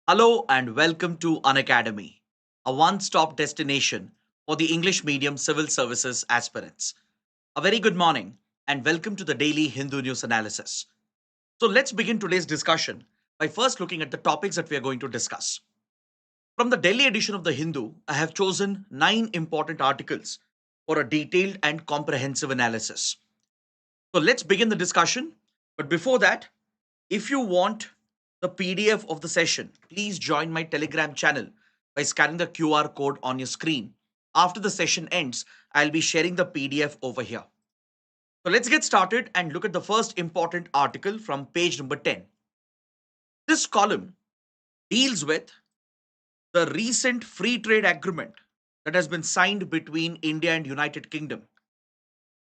Hello and welcome to Unacademy, a one-stop destination for the English medium civil services aspirants. A very good morning and welcome to the daily Hindu news analysis. So let's begin today's discussion by first looking at the topics that we are going to discuss. From the Delhi edition of the Hindu, I have chosen 9 important articles for a detailed and comprehensive analysis. So let's begin the discussion. But before that, if you want the PDF of the session, please join my Telegram channel by scanning the QR code on your screen. After the session ends, I'll be sharing the PDF over here. So let's get started and look at the first important article from page number 10. This column deals with the recent free trade agreement that has been signed between India and United Kingdom,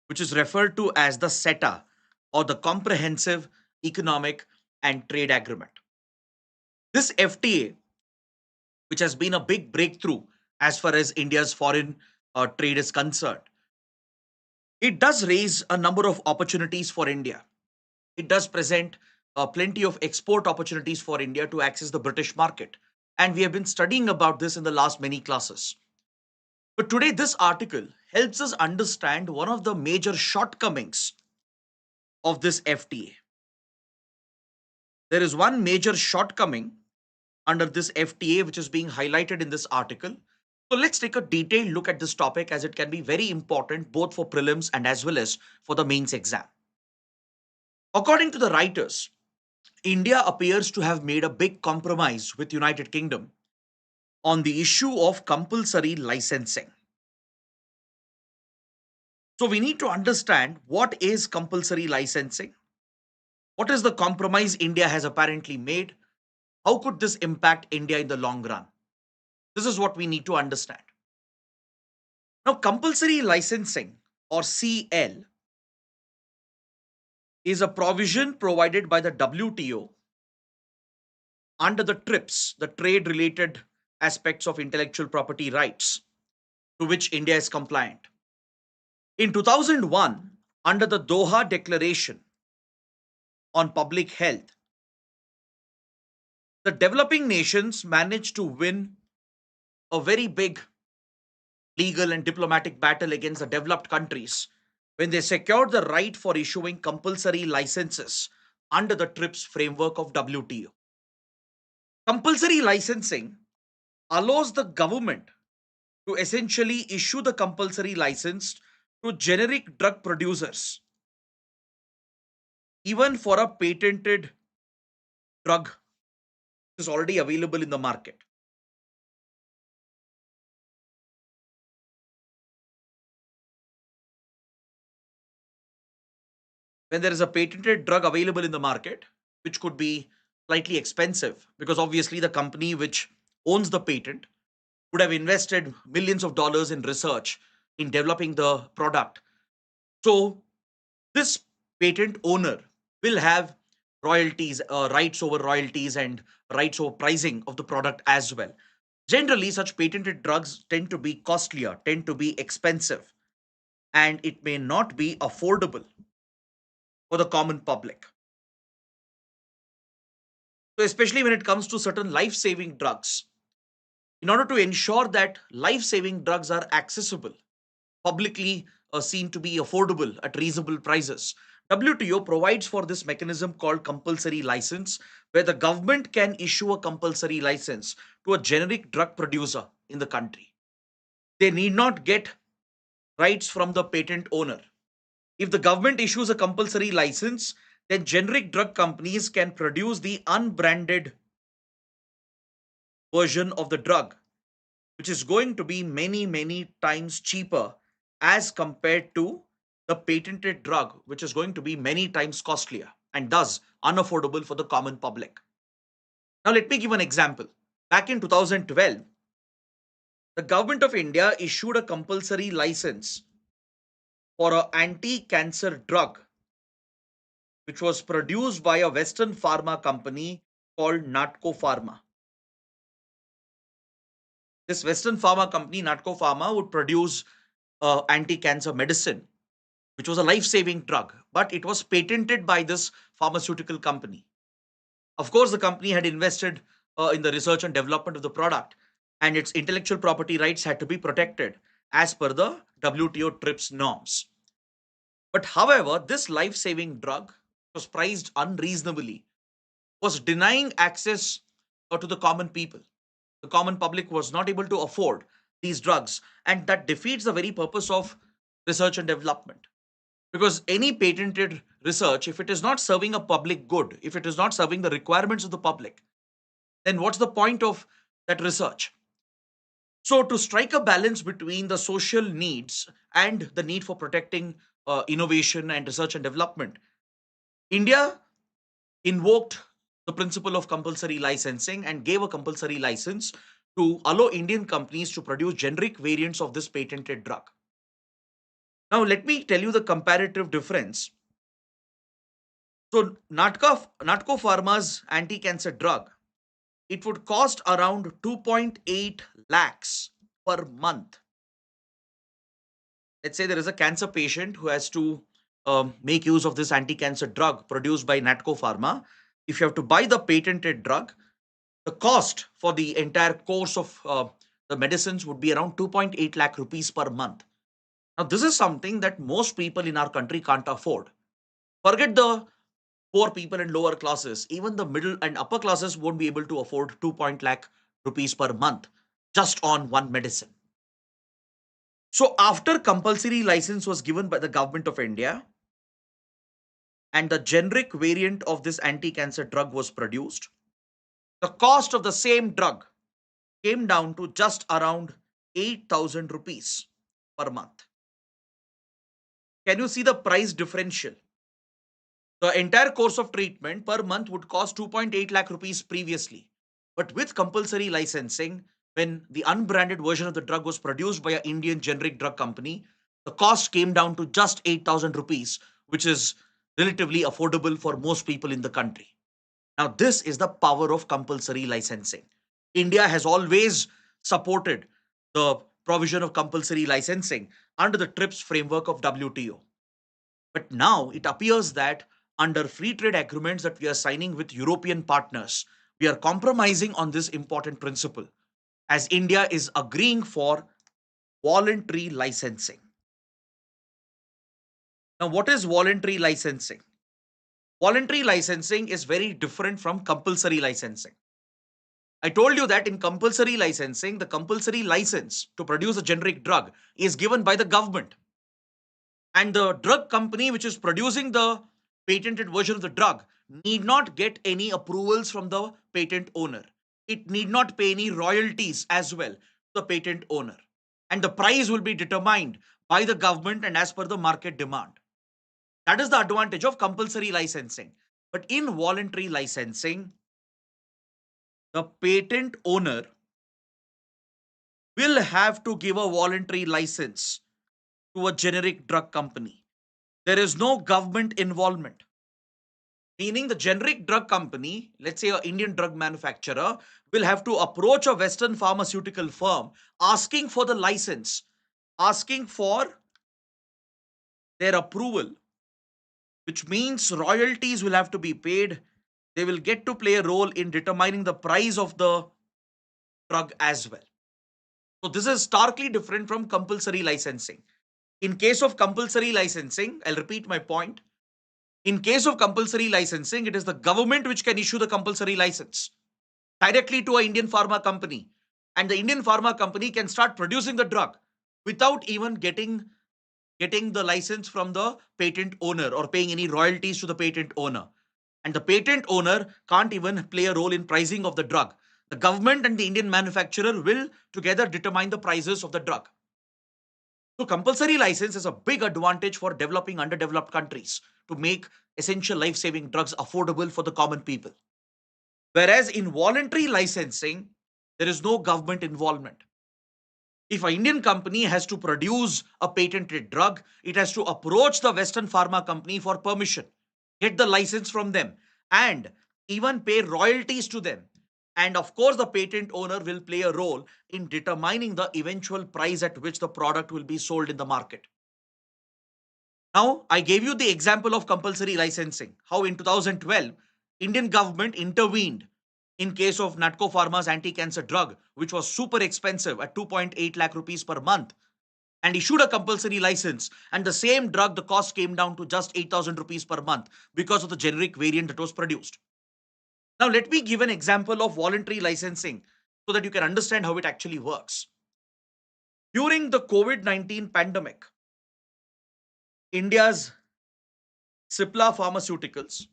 which is referred to as the CETA or the Comprehensive Economic and Trade Agreement. This FTA, which has been a big breakthrough as far as India's foreign trade is concerned, it does raise a number of opportunities for India. It does present plenty of export opportunities for India to access the British market. And we have been studying about this in the last many classes. But today, this article helps us understand one of the major shortcomings of this FTA. There is one major shortcoming under this FTA which is being highlighted in this article. So let's take a detailed look at this topic as it can be very important both for prelims and as well as for the mains exam. According to the writers, India appears to have made a big compromise with United Kingdom on the issue of compulsory licensing. So we need to understand what is compulsory licensing, what is the compromise India has apparently made, how could this impact India in the long run. This is what we need to understand. Now, compulsory licensing or CL is a provision provided by the WTO under the TRIPS, the trade related aspects of intellectual property rights, to which India is compliant. In 2001, under the Doha Declaration on Public Health, the developing nations managed to win a very big legal and diplomatic battle against the developed countries when they secured the right for issuing compulsory licenses under the TRIPS framework of WTO. Compulsory licensing allows the government to essentially issue the compulsory license to generic drug producers, even for a patented drug which is already available in the market. When there is a patented drug available in the market, which could be slightly expensive, because obviously the company which owns the patent would have invested millions of dollars in research in developing the product. So, this patent owner will have royalties, rights over royalties, and rights over pricing of the product as well. Generally, such patented drugs tend to be costlier, tend to be expensive, and it may not be affordable for the common public. So, especially when it comes to certain life saving drugs, in order to ensure that life saving drugs are accessible, publicly seen to be affordable at reasonable prices, WTO provides for this mechanism called compulsory license, where the government can issue a compulsory license to a generic drug producer in the country. They need not get rights from the patent owner. If the government issues a compulsory license, then generic drug companies can produce the unbranded version of the drug, which is going to be many, many times cheaper as compared to the patented drug, which is going to be many times costlier and thus unaffordable for the common public. Now, let me give an example. Back in 2012, the government of India issued a compulsory license for an anti cancer drug, which was produced by a Western pharma company called Natco Pharma. This Western pharma company, Natco Pharma, would produce anti-cancer medicine, which was a life-saving drug, but it was patented by this pharmaceutical company. Of course, the company had invested in the research and development of the product, and its intellectual property rights had to be protected as per the WTO TRIPS norms. But however, this life saving drug was priced unreasonably, was denying access to the common people. The common public was not able to afford these drugs, and that defeats the very purpose of research and development. Because any patented research, if it is not serving a public good, if it is not serving the requirements of the public, then what's the point of that research? So, to strike a balance between the social needs and the need for protecting innovation and research and development, India invoked the principle of compulsory licensing and gave a compulsory license to allow Indian companies to produce generic variants of this patented drug. Now, let me tell you the comparative difference. So, Natco Pharma's anti cancer drug, it would cost around 2.8 lakhs per month. Let's say there is a cancer patient who has to make use of this anti cancer drug produced by Natco Pharma. If you have to buy the patented drug, the cost for the entire course of the medicines would be around 2.8 lakh rupees per month. Now, this is something that most people in our country can't afford. Forget the poor people and lower classes, even the middle and upper classes won't be able to afford 2 lakh rupees per month just on one medicine. So, after compulsory license was given by the government of India and the generic variant of this anti cancer drug was produced, the cost of the same drug came down to just around 8,000 rupees per month. Can you see the price differential? The entire course of treatment per month would cost 2.8 lakh rupees previously. But with compulsory licensing, when the unbranded version of the drug was produced by an Indian generic drug company, the cost came down to just 8,000 rupees, which is relatively affordable for most people in the country. Now, this is the power of compulsory licensing. India has always supported the provision of compulsory licensing under the TRIPS framework of WTO. But now it appears that under free trade agreements that we are signing with European partners, we are compromising on this important principle as India is agreeing for voluntary licensing. Now, what is voluntary licensing? Voluntary licensing is very different from compulsory licensing. I told you that in compulsory licensing, the compulsory license to produce a generic drug is given by the government. And the drug company which is producing the patented version of the drug need not get any approvals from the patent owner. It need not pay any royalties as well to the patent owner. And the price will be determined by the government and as per the market demand. That is the advantage of compulsory licensing. But in voluntary licensing, the patent owner will have to give a voluntary license to a generic drug company. There is no government involvement. Meaning the generic drug company, let's say an Indian drug manufacturer, will have to approach a Western pharmaceutical firm asking for the license, asking for their approval, which means royalties will have to be paid. They will get to play a role in determining the price of the drug as well. So this is starkly different from compulsory licensing. In case of compulsory licensing, I'll repeat my point. In case of compulsory licensing, it is the government which can issue the compulsory license directly to an Indian pharma company. And the Indian pharma company can start producing the drug without even getting the license from the patent owner or paying any royalties to the patent owner. And the patent owner can't even play a role in pricing of the drug. The government and the Indian manufacturer will together determine the prices of the drug. So compulsory license is a big advantage for developing underdeveloped countries to make essential life-saving drugs affordable for the common people. Whereas in voluntary licensing, there is no government involvement. If an Indian company has to produce a patented drug, it has to approach the Western pharma company for permission, get the license from them, and even pay royalties to them. And of course, the patent owner will play a role in determining the eventual price at which the product will be sold in the market. Now, I gave you the example of compulsory licensing, how in 2012, Indian government intervened In case of Natco Pharma's anti-cancer drug, which was super expensive at 2.8 lakh rupees per month, and issued a compulsory license, and the same drug, the cost came down to just 8,000 rupees per month because of the generic variant that was produced. Now, let me give an example of voluntary licensing so that you can understand how it actually works. During the COVID-19 pandemic, India's Cipla Pharmaceuticals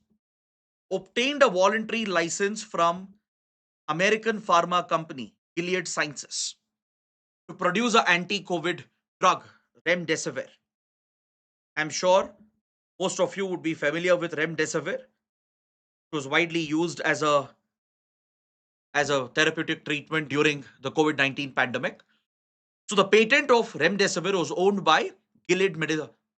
obtained a voluntary license from American pharma company Gilead Sciences to produce an anti-COVID drug, remdesivir. I'm sure most of you would be familiar with remdesivir. It was widely used as a therapeutic treatment during the COVID-19 pandemic. So the patent of remdesivir was owned by Gilead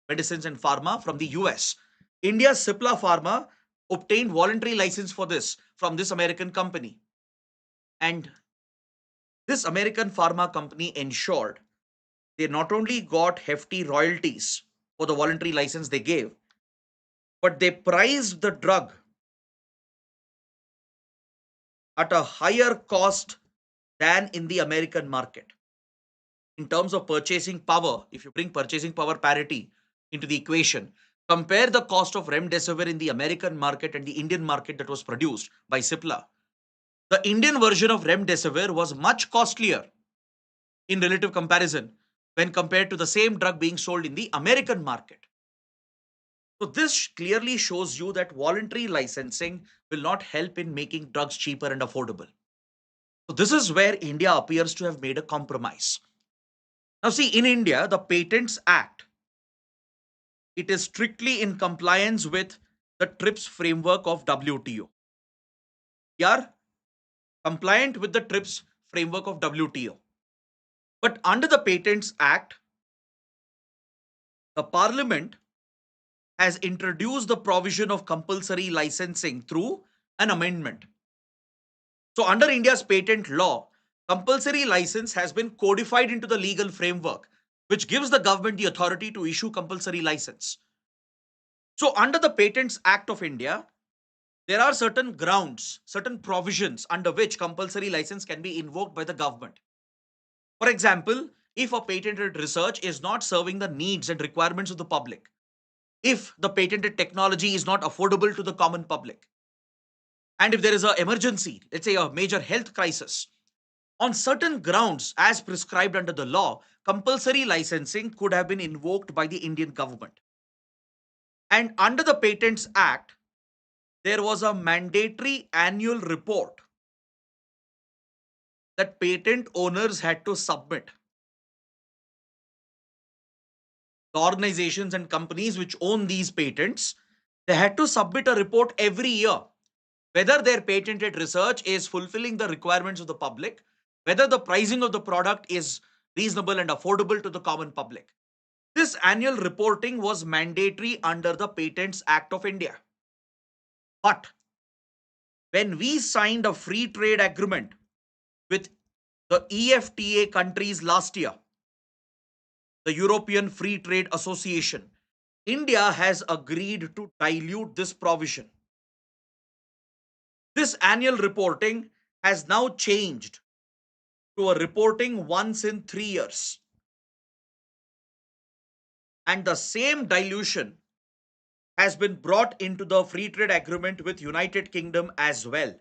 Medicines and Pharma from the US. India's Cipla Pharma obtained voluntary license for this from this American company. And this American pharma company ensured they not only got hefty royalties for the voluntary license they gave, but they priced the drug at a higher cost than in the American market. In terms of purchasing power, if you bring purchasing power parity into the equation, compare the cost of remdesivir in the American market and the Indian market that was produced by Cipla. The Indian version of remdesivir was much costlier in relative comparison when compared to the same drug being sold in the American market. So this clearly shows you that voluntary licensing will not help in making drugs cheaper and affordable. So this is where India appears to have made a compromise. Now see, in India, the Patents Act, it is strictly in compliance with the TRIPS framework of WTO. We are compliant with the TRIPS framework of WTO. But under the Patents Act, the Parliament has introduced the provision of compulsory licensing through an amendment. So under India's patent law, compulsory license has been codified into the legal framework, which gives the government the authority to issue compulsory license. So under the Patents Act of India, there are certain grounds, certain provisions under which compulsory license can be invoked by the government. For example, if a patented research is not serving the needs and requirements of the public, if the patented technology is not affordable to the common public, and if there is an emergency, let's say a major health crisis, on certain grounds as prescribed under the law, compulsory licensing could have been invoked by the Indian government. And under the Patents Act, there was a mandatory annual report that patent owners had to submit. The organizations and companies which own these patents, they had to submit a report every year, whether their patented research is fulfilling the requirements of the public, whether the pricing of the product is reasonable and affordable to the common public. This annual reporting was mandatory under the Patents Act of India. But when we signed a free trade agreement with the EFTA countries last year, the European Free Trade Association, India has agreed to dilute this provision. This annual reporting has now changed to a reporting once in 3 years. And the same dilution has been brought into the free trade agreement with United Kingdom as well.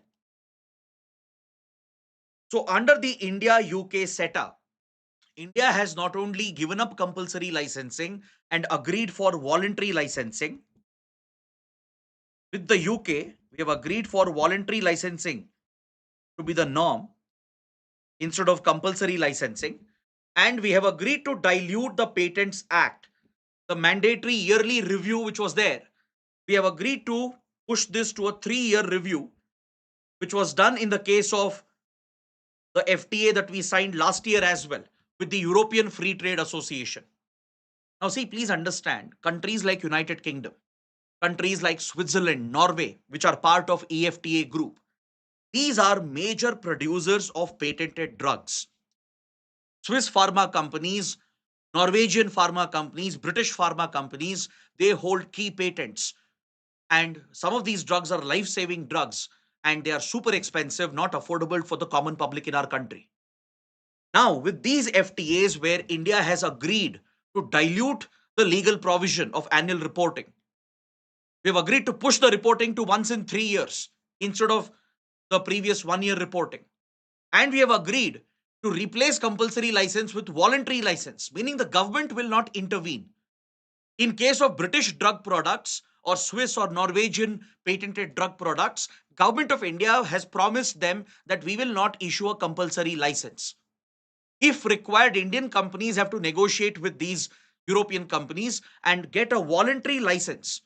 So under the India-UK SETA, India has not only given up compulsory licensing and agreed for voluntary licensing. With the UK, we have agreed for voluntary licensing to be the norm instead of compulsory licensing. And we have agreed to dilute the Patents Act, the mandatory yearly review which was there. We have agreed to push this to a 3-year review, which was done in the case of the FTA that we signed last year as well with the European Free Trade Association. Now see, please understand, countries like United Kingdom, countries like Switzerland, Norway, which are part of EFTA group, these are major producers of patented drugs. Swiss pharma companies, Norwegian pharma companies, British pharma companies, they hold key patents. And some of these drugs are life-saving drugs. and they are super expensive, not affordable for the common public in our country. Now, with these FTAs where India has agreed to dilute the legal provision of annual reporting, we have agreed to push the reporting to once in 3 years instead of the previous 1 year reporting. And we have agreed to replace compulsory license with voluntary license, meaning the government will not intervene. In case of British drug products or Swiss or Norwegian patented drug products, Government of India has promised them that we will not issue a compulsory license. If required, Indian companies have to negotiate with these European companies and get a voluntary license.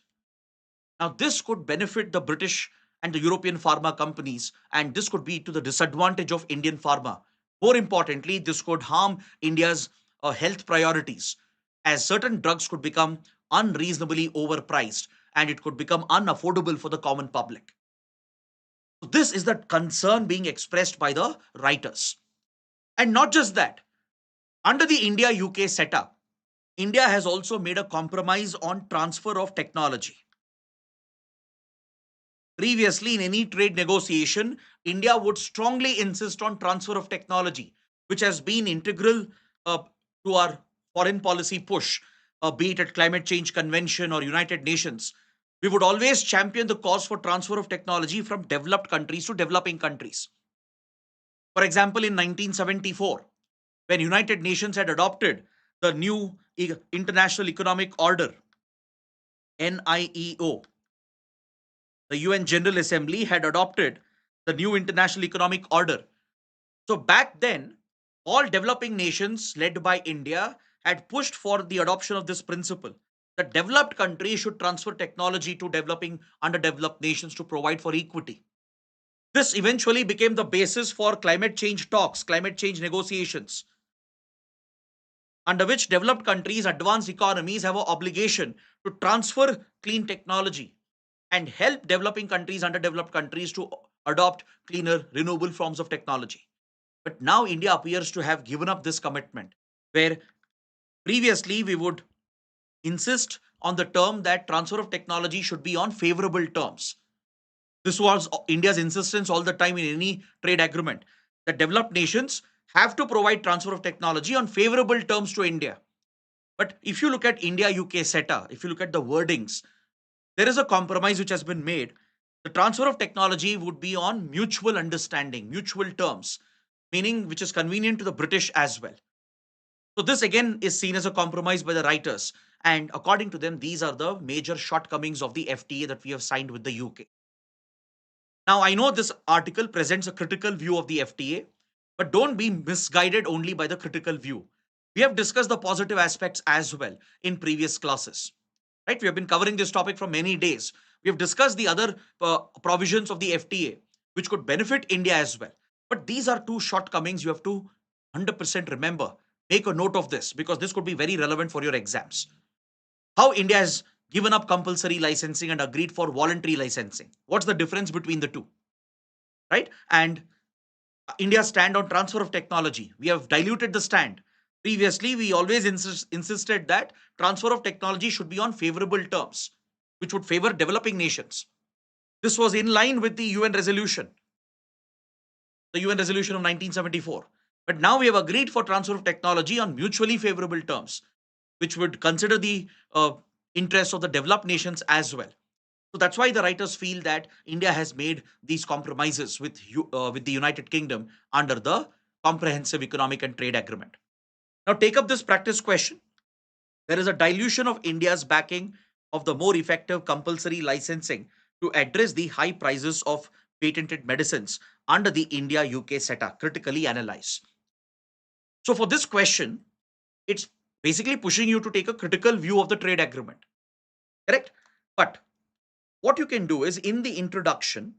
Now, this could benefit the British and the European pharma companies, and this could be to the disadvantage of Indian pharma. More importantly, this could harm India's health priorities, as certain drugs could become unreasonably overpriced and it could become unaffordable for the common public. So this is the concern being expressed by the writers. And not just that, under the India UK setup, India has also made a compromise on transfer of technology. Previously, in any trade negotiation, India would strongly insist on transfer of technology, which has been integral uh, to our foreign policy push, be it at Climate Change Convention or United Nations. We would always champion the cause for transfer of technology from developed countries to developing countries. For example, in 1974, when United Nations had adopted the new International Economic Order, NIEO, the UN General Assembly had adopted the new International Economic Order. So back then, all developing nations led by India had pushed for the adoption of this principle that developed countries should transfer technology to developing underdeveloped nations to provide for equity. This eventually became the basis for climate change talks, climate change negotiations, under which developed countries, advanced economies have an obligation to transfer clean technology and help developing countries, underdeveloped countries to adopt cleaner, renewable forms of technology. But now India appears to have given up this commitment, where previously we would insist on the term that transfer of technology should be on favorable terms. This was India's insistence all the time in any trade agreement that developed nations have to provide transfer of technology on favorable terms to India. But if you look at India UK SETA, if you look at the wordings, there is a compromise which has been made. The transfer of technology would be on mutual understanding, mutual terms, meaning which is convenient to the British as well. So, this again is seen as a compromise by the writers. And according to them, these are the major shortcomings of the FTA that we have signed with the UK. Now, I know this article presents a critical view of the FTA, but don't be misguided only by the critical view. We have discussed the positive aspects as well in previous classes. Right? We have been covering this topic for many days. We have discussed the other provisions of the FTA, which could benefit India as well. But these are two shortcomings you have to 100% remember. Make a note of this because this could be very relevant for your exams. How India has given up compulsory licensing and agreed for voluntary licensing. What's the difference between the two? Right? And India's stand on transfer of technology. We have diluted the stand. Previously, we always insisted that transfer of technology should be on favorable terms, which would favor developing nations. This was in line with the UN resolution of 1974. But now we have agreed for transfer of technology on mutually favorable terms, which would consider the interests of the developed nations as well. So that's why the writers feel that India has made these compromises with the United Kingdom under the Comprehensive Economic and Trade Agreement. Now, take up this practice question. There is a dilution of India's backing of the more effective compulsory licensing to address the high prices of patented medicines under the India UK SETA. Critically analyze. So, for this question, it's basically pushing you to take a critical view of the trade agreement. Correct? But what you can do is in the introduction,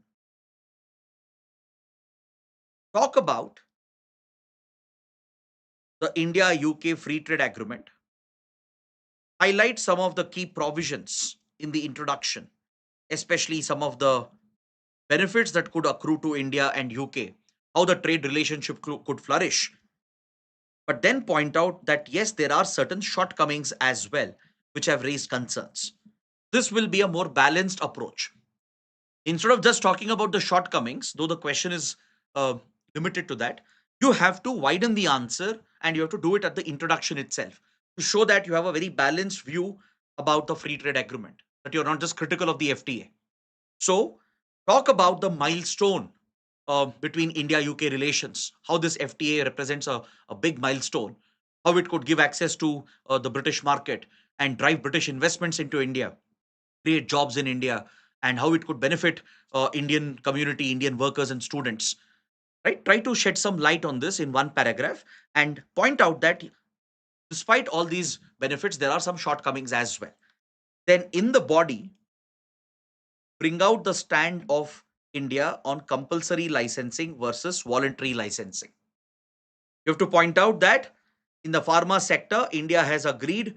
talk about the India UK Free Trade Agreement, highlight some of the key provisions in the introduction, especially some of the benefits that could accrue to India and UK, how the trade relationship could flourish. But then point out that yes, there are certain shortcomings as well, which have raised concerns. This will be a more balanced approach. Instead of just talking about the shortcomings, though the question is uh, limited to that, you have to widen the answer and you have to do it at the introduction itself to show that you have a very balanced view about the free trade agreement, that you're not just critical of the FTA. So, talk about the milestone between India UK relations, how this FTA represents a big milestone, how it could give access to the British market and drive British investments into India, create jobs in India, and how it could benefit Indian community, Indian workers and students. Right? Try to shed some light on this in one paragraph and point out that despite all these benefits, there are some shortcomings as well. Then, in the body, bring out the stand of India on compulsory licensing versus voluntary licensing. You have to point out that in the pharma sector, India has agreed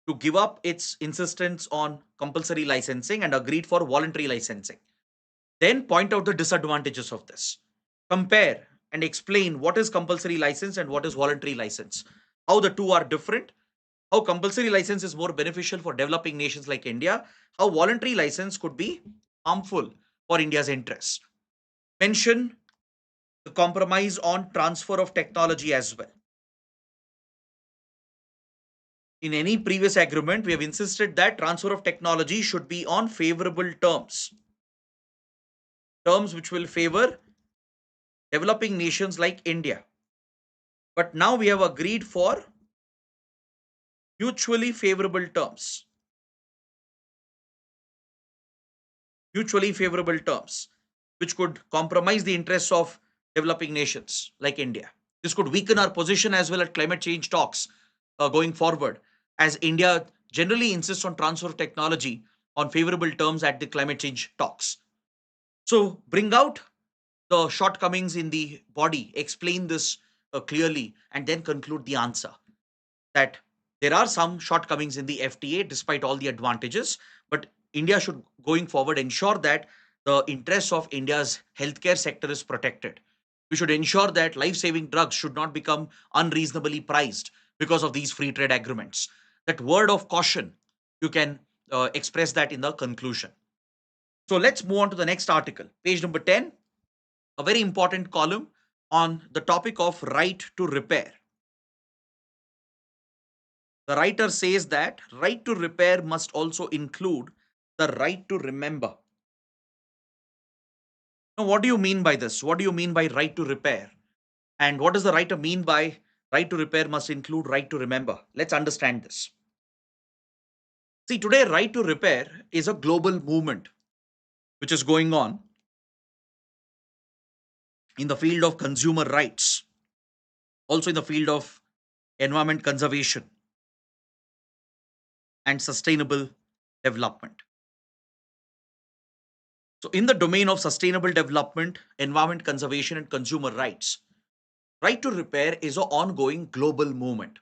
to give up its insistence on compulsory licensing and agreed for voluntary licensing. Then point out the disadvantages of this. Compare and explain what is compulsory license and what is voluntary license, how the two are different, how compulsory license is more beneficial for developing nations like India, how voluntary license could be harmful for India's interests. Mention the compromise on transfer of technology as well. In any previous agreement, we have insisted that transfer of technology should be on favorable terms, terms which will favor developing nations like India. But now we have agreed for mutually favorable terms, mutually favorable terms, which could compromise the interests of developing nations like India. This could weaken our position as well at climate change talks going forward, as India generally insists on transfer of technology on favorable terms at the climate change talks. So, bring out the shortcomings in the body, explain this clearly, and then conclude the answer that there are some shortcomings in the FTA despite all the advantages, but India should, going forward, ensure that the interests of India's healthcare sector is protected. We should ensure that life saving drugs should not become unreasonably priced because of these free trade agreements. That word of caution, you can express that in the conclusion. So let's move on to the next article, page number 10, a very important column on the topic of right to repair. The writer says that right to repair must also include the right to remember. Now, what do you mean by this? What do you mean by right to repair? And what does the writer mean by right to repair must include right to remember? Let's understand this. See, today, right to repair is a global movement which is going on in the field of consumer rights, also in the field of environment conservation and sustainable development. So, in the domain of sustainable development, environment conservation, and consumer rights, right to repair is an ongoing global movement.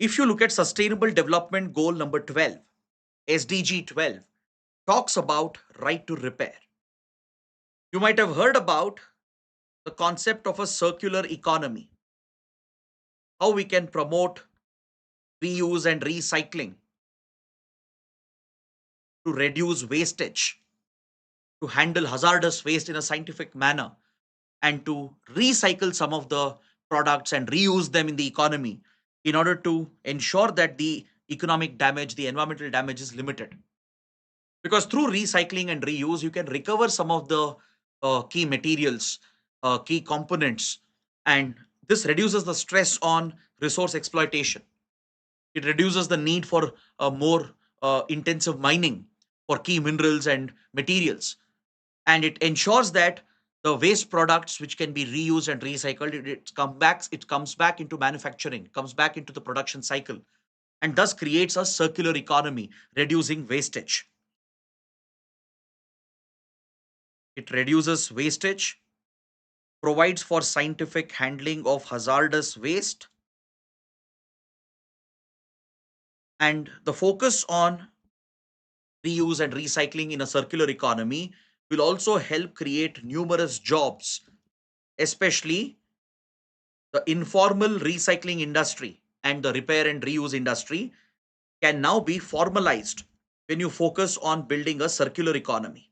If you look at Sustainable Development Goal number 12, SDG 12, talks about right to repair. You might have heard about the concept of a circular economy, how we can promote reuse and recycling to reduce wastage, to handle hazardous waste in a scientific manner, and to recycle some of the products and reuse them in the economy in order to ensure that the economic damage, the environmental damage is limited. Because through recycling and reuse, you can recover some of the key materials, key components, and this reduces the stress on resource exploitation. It reduces the need for more intensive mining for key minerals and materials, and it ensures that the waste products which can be reused and recycled, it comes back into manufacturing, comes back into the production cycle, and thus creates a circular economy, reducing wastage. It reduces wastage, provides for scientific handling of hazardous waste, and the focus on reuse and recycling in a circular economy will also help create numerous jobs, especially the informal recycling industry and the repair and reuse industry can now be formalized when you focus on building a circular economy.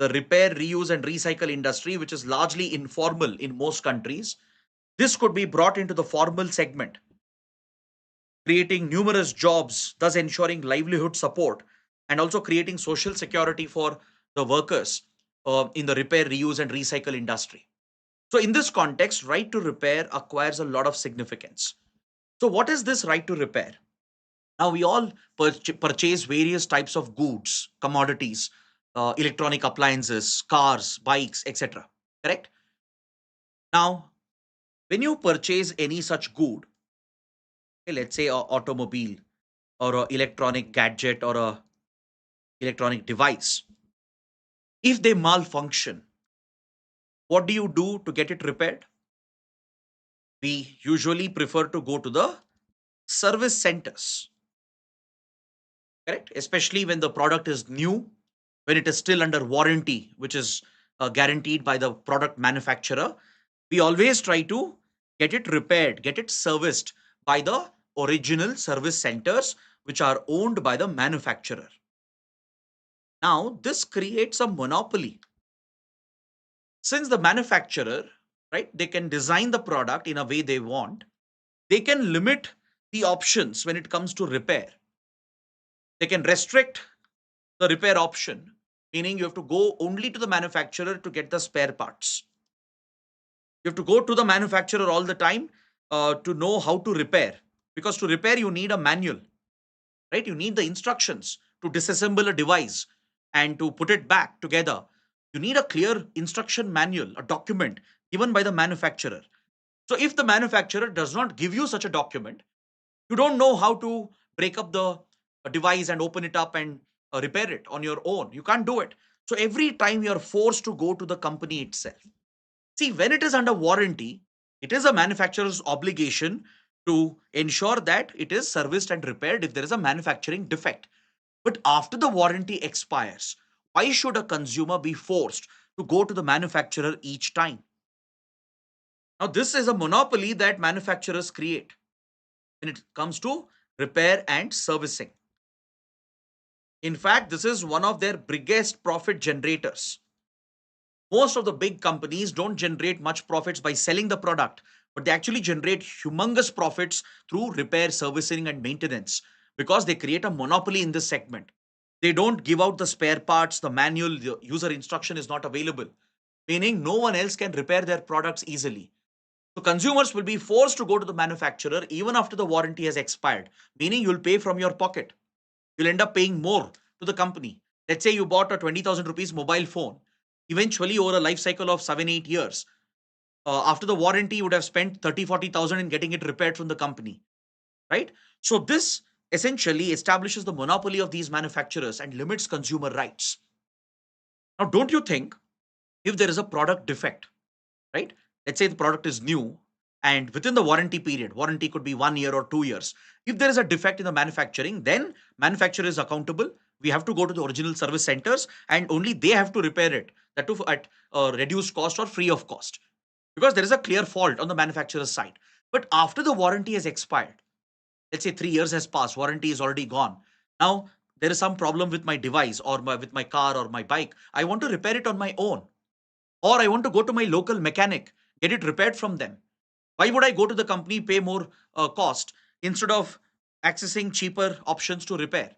the repair, reuse, and recycle industry, which is largely informal in most countries, this could be brought into the formal segment, creating numerous jobs, thus ensuring livelihood support and also creating social security for the workers in the repair, reuse, and recycle industry. So, in this context, right to repair acquires a lot of significance. So, what is this right to repair? Now, we all purchase various types of goods, commodities, electronic appliances, cars, bikes, etc. Correct? Now, when you purchase any such good, okay, let's say a automobile or a electronic gadget or a electronic device, if they malfunction, what do you do to get it repaired? We usually prefer to go to the service centers, correct? Especially when the product is new, when it is still under warranty, which is guaranteed by the product manufacturer, we always try to get it repaired, get it serviced by the original service centers, which are owned by the manufacturer. Now, this creates a monopoly. Since the manufacturer, right, they can design the product in a way they want, they can limit the options when it comes to repair. They can restrict the repair option, meaning you have to go only to the manufacturer to get the spare parts. You have to go to the manufacturer all the time to know how to repair. Because to repair, you need a manual, right? You need the instructions to disassemble a device and to put it back together. You need a clear instruction manual, a document given by the manufacturer. So if the manufacturer does not give you such a document, you don't know how to break up the device and open it up and repair it on your own. You can't do it. So every time you're forced to go to the company itself. See, when it is under warranty, it is a manufacturer's obligation to ensure that it is serviced and repaired if there is a manufacturing defect. But after the warranty expires, why should a consumer be forced to go to the manufacturer each time? Now, this is a monopoly that manufacturers create when it comes to repair and servicing. In fact, this is one of their biggest profit generators. Most of the big companies don't generate much profits by selling the product, but they actually generate humongous profits through repair, servicing, and maintenance because they create a monopoly in this segment. They don't give out the spare parts, the manual, the user instruction is not available, meaning no one else can repair their products easily. So consumers will be forced to go to the manufacturer even after the warranty has expired, meaning you'll pay from your pocket. You'll end up paying more to the company. Let's say you bought a 20,000 rupees mobile phone. Eventually, over a life cycle of 7, 8 years, after the warranty, you would have spent 30, 40,000 in getting it repaired from the company, right? So this essentially establishes the monopoly of these manufacturers and limits consumer rights. Now, don't you think if there is a product defect, right? Let's say the product is new and within the warranty period, warranty could be 1 year or 2 years. If there is a defect in the manufacturing, then manufacturer is accountable. We have to go to the original service centers and only they have to repair it, that too at reduced cost or free of cost, because there is a clear fault on the manufacturer's side. But after the warranty has expired, let's say 3 years has passed, warranty is already gone. Now there is some problem with my device or with my car or my bike. I want to repair it on my own, or I want to go to my local mechanic, get it repaired from them. Why would I go to the company, pay more cost instead of accessing cheaper options to repair?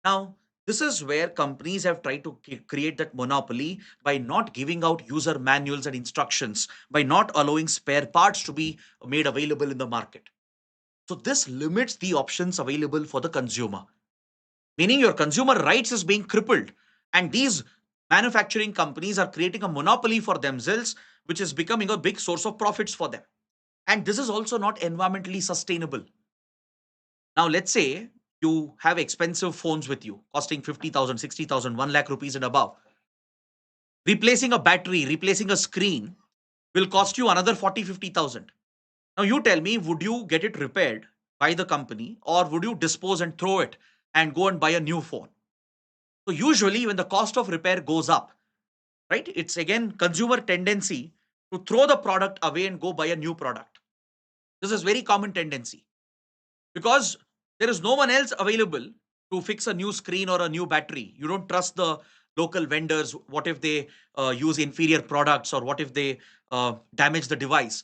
Now, this is where companies have tried to create that monopoly by not giving out user manuals and instructions, by not allowing spare parts to be made available in the market. So, this limits the options available for the consumer, meaning your consumer rights is being crippled. And these manufacturing companies are creating a monopoly for themselves, which is becoming a big source of profits for them. And this is also not environmentally sustainable. Now, let's say you have expensive phones with you costing 50,000, 60,000, 1 lakh rupees and above. Replacing a battery, replacing a screen will cost you another 40, 50,000. Now, you tell me, would you get it repaired by the company or would you dispose and throw it and go and buy a new phone? So, usually, when the cost of repair goes up, right, it's again consumer tendency to throw the product away and go buy a new product. This is very common tendency because there is no one else available to fix a new screen or a new battery. You don't trust the local vendors, what if they use inferior products, or what if they damage the device,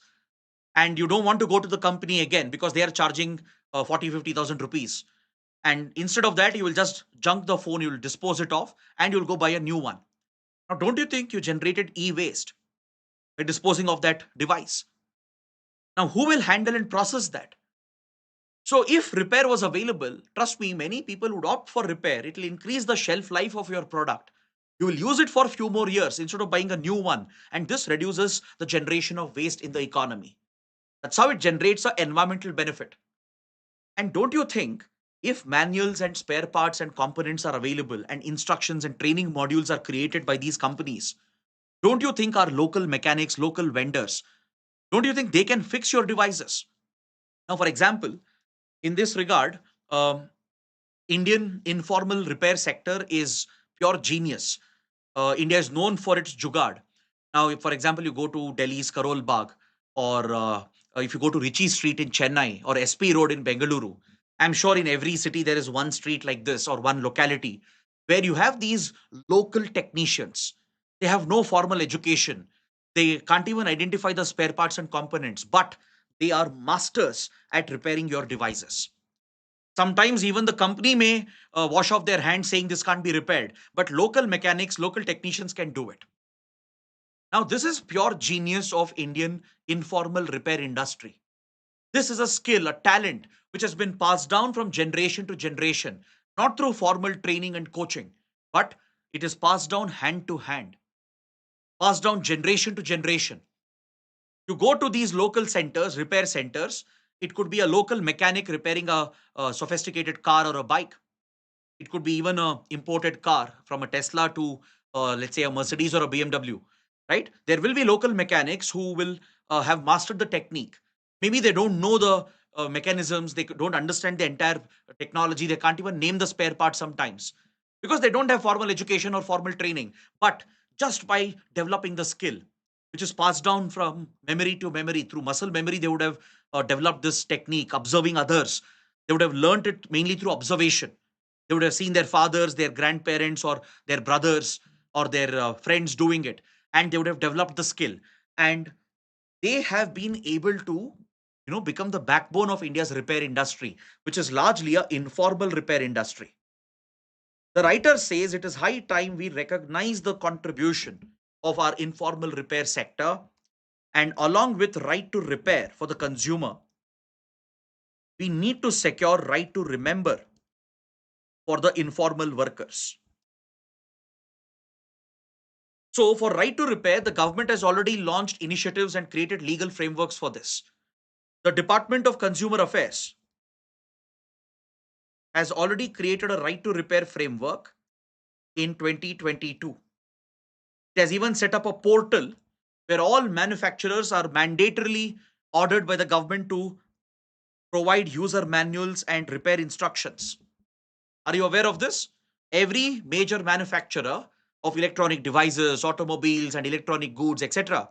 and you don't want to go to the company again because they are charging 40 50,000 rupees, and instead of that you will just junk the phone, you will dispose it off, and you'll go buy a new one. Now don't you think you generated e-waste by disposing of that device? Now who will handle and process that? So if repair was available, trust me, many people would opt for repair. It will increase the shelf life of your product. You will use it for a few more years instead of buying a new one, and this reduces the generation of waste in the economy. That's how it generates an environmental benefit. And don't you think, if manuals and spare parts and components are available and instructions and training modules are created by these companies, don't you think our local mechanics, local vendors, don't you think they can fix your devices? Now, for example, in this regard, Indian informal repair sector is pure genius. India is known for its jugaad. Now, if, for example, you go to Delhi's Karol Bagh, or if you go to Ritchie Street in Chennai, or SP Road in Bengaluru, I'm sure in every city there is one street like this, or one locality where you have these local technicians. They have no formal education. They can't even identify the spare parts and components, but they are masters at repairing your devices. Sometimes even the company may wash off their hands saying this can't be repaired, but local mechanics, local technicians can do it. Now, this is pure genius of Indian informal repair industry. This is a skill, a talent, which has been passed down from generation to generation, not through formal training and coaching, but it is passed down hand to hand, passed down generation to generation. You go to these local centers, repair centers, it could be a local mechanic repairing a sophisticated car or a bike. It could be even a imported car from a Tesla to, let's say, a Mercedes or a BMW, right? There will be local mechanics who will have mastered the technique. Maybe they don't know the mechanisms, they don't understand the entire technology, they can't even name the spare part sometimes because they don't have formal education or formal training. But just by developing the skill, which is passed down from memory to memory through muscle memory, they would have developed this technique, observing others. They would have learned it mainly through observation. They would have seen their fathers, their grandparents, or their brothers, or their friends doing it, and they would have developed the skill. And they have been able to, become the backbone of India's repair industry, which is largely a informal repair industry. The writer says it is high time we recognize the contribution of our informal repair sector, and along with right to repair for the consumer, we need to secure right to remember for the informal workers. So, for right to repair, the government has already launched initiatives and created legal frameworks for this. The Department of Consumer Affairs has already created a right to repair framework in 2022. It has even set up a portal where all manufacturers are mandatorily ordered by the government to provide user manuals and repair instructions. Are you aware of this? Every major manufacturer of electronic devices, automobiles, and electronic goods, etc.,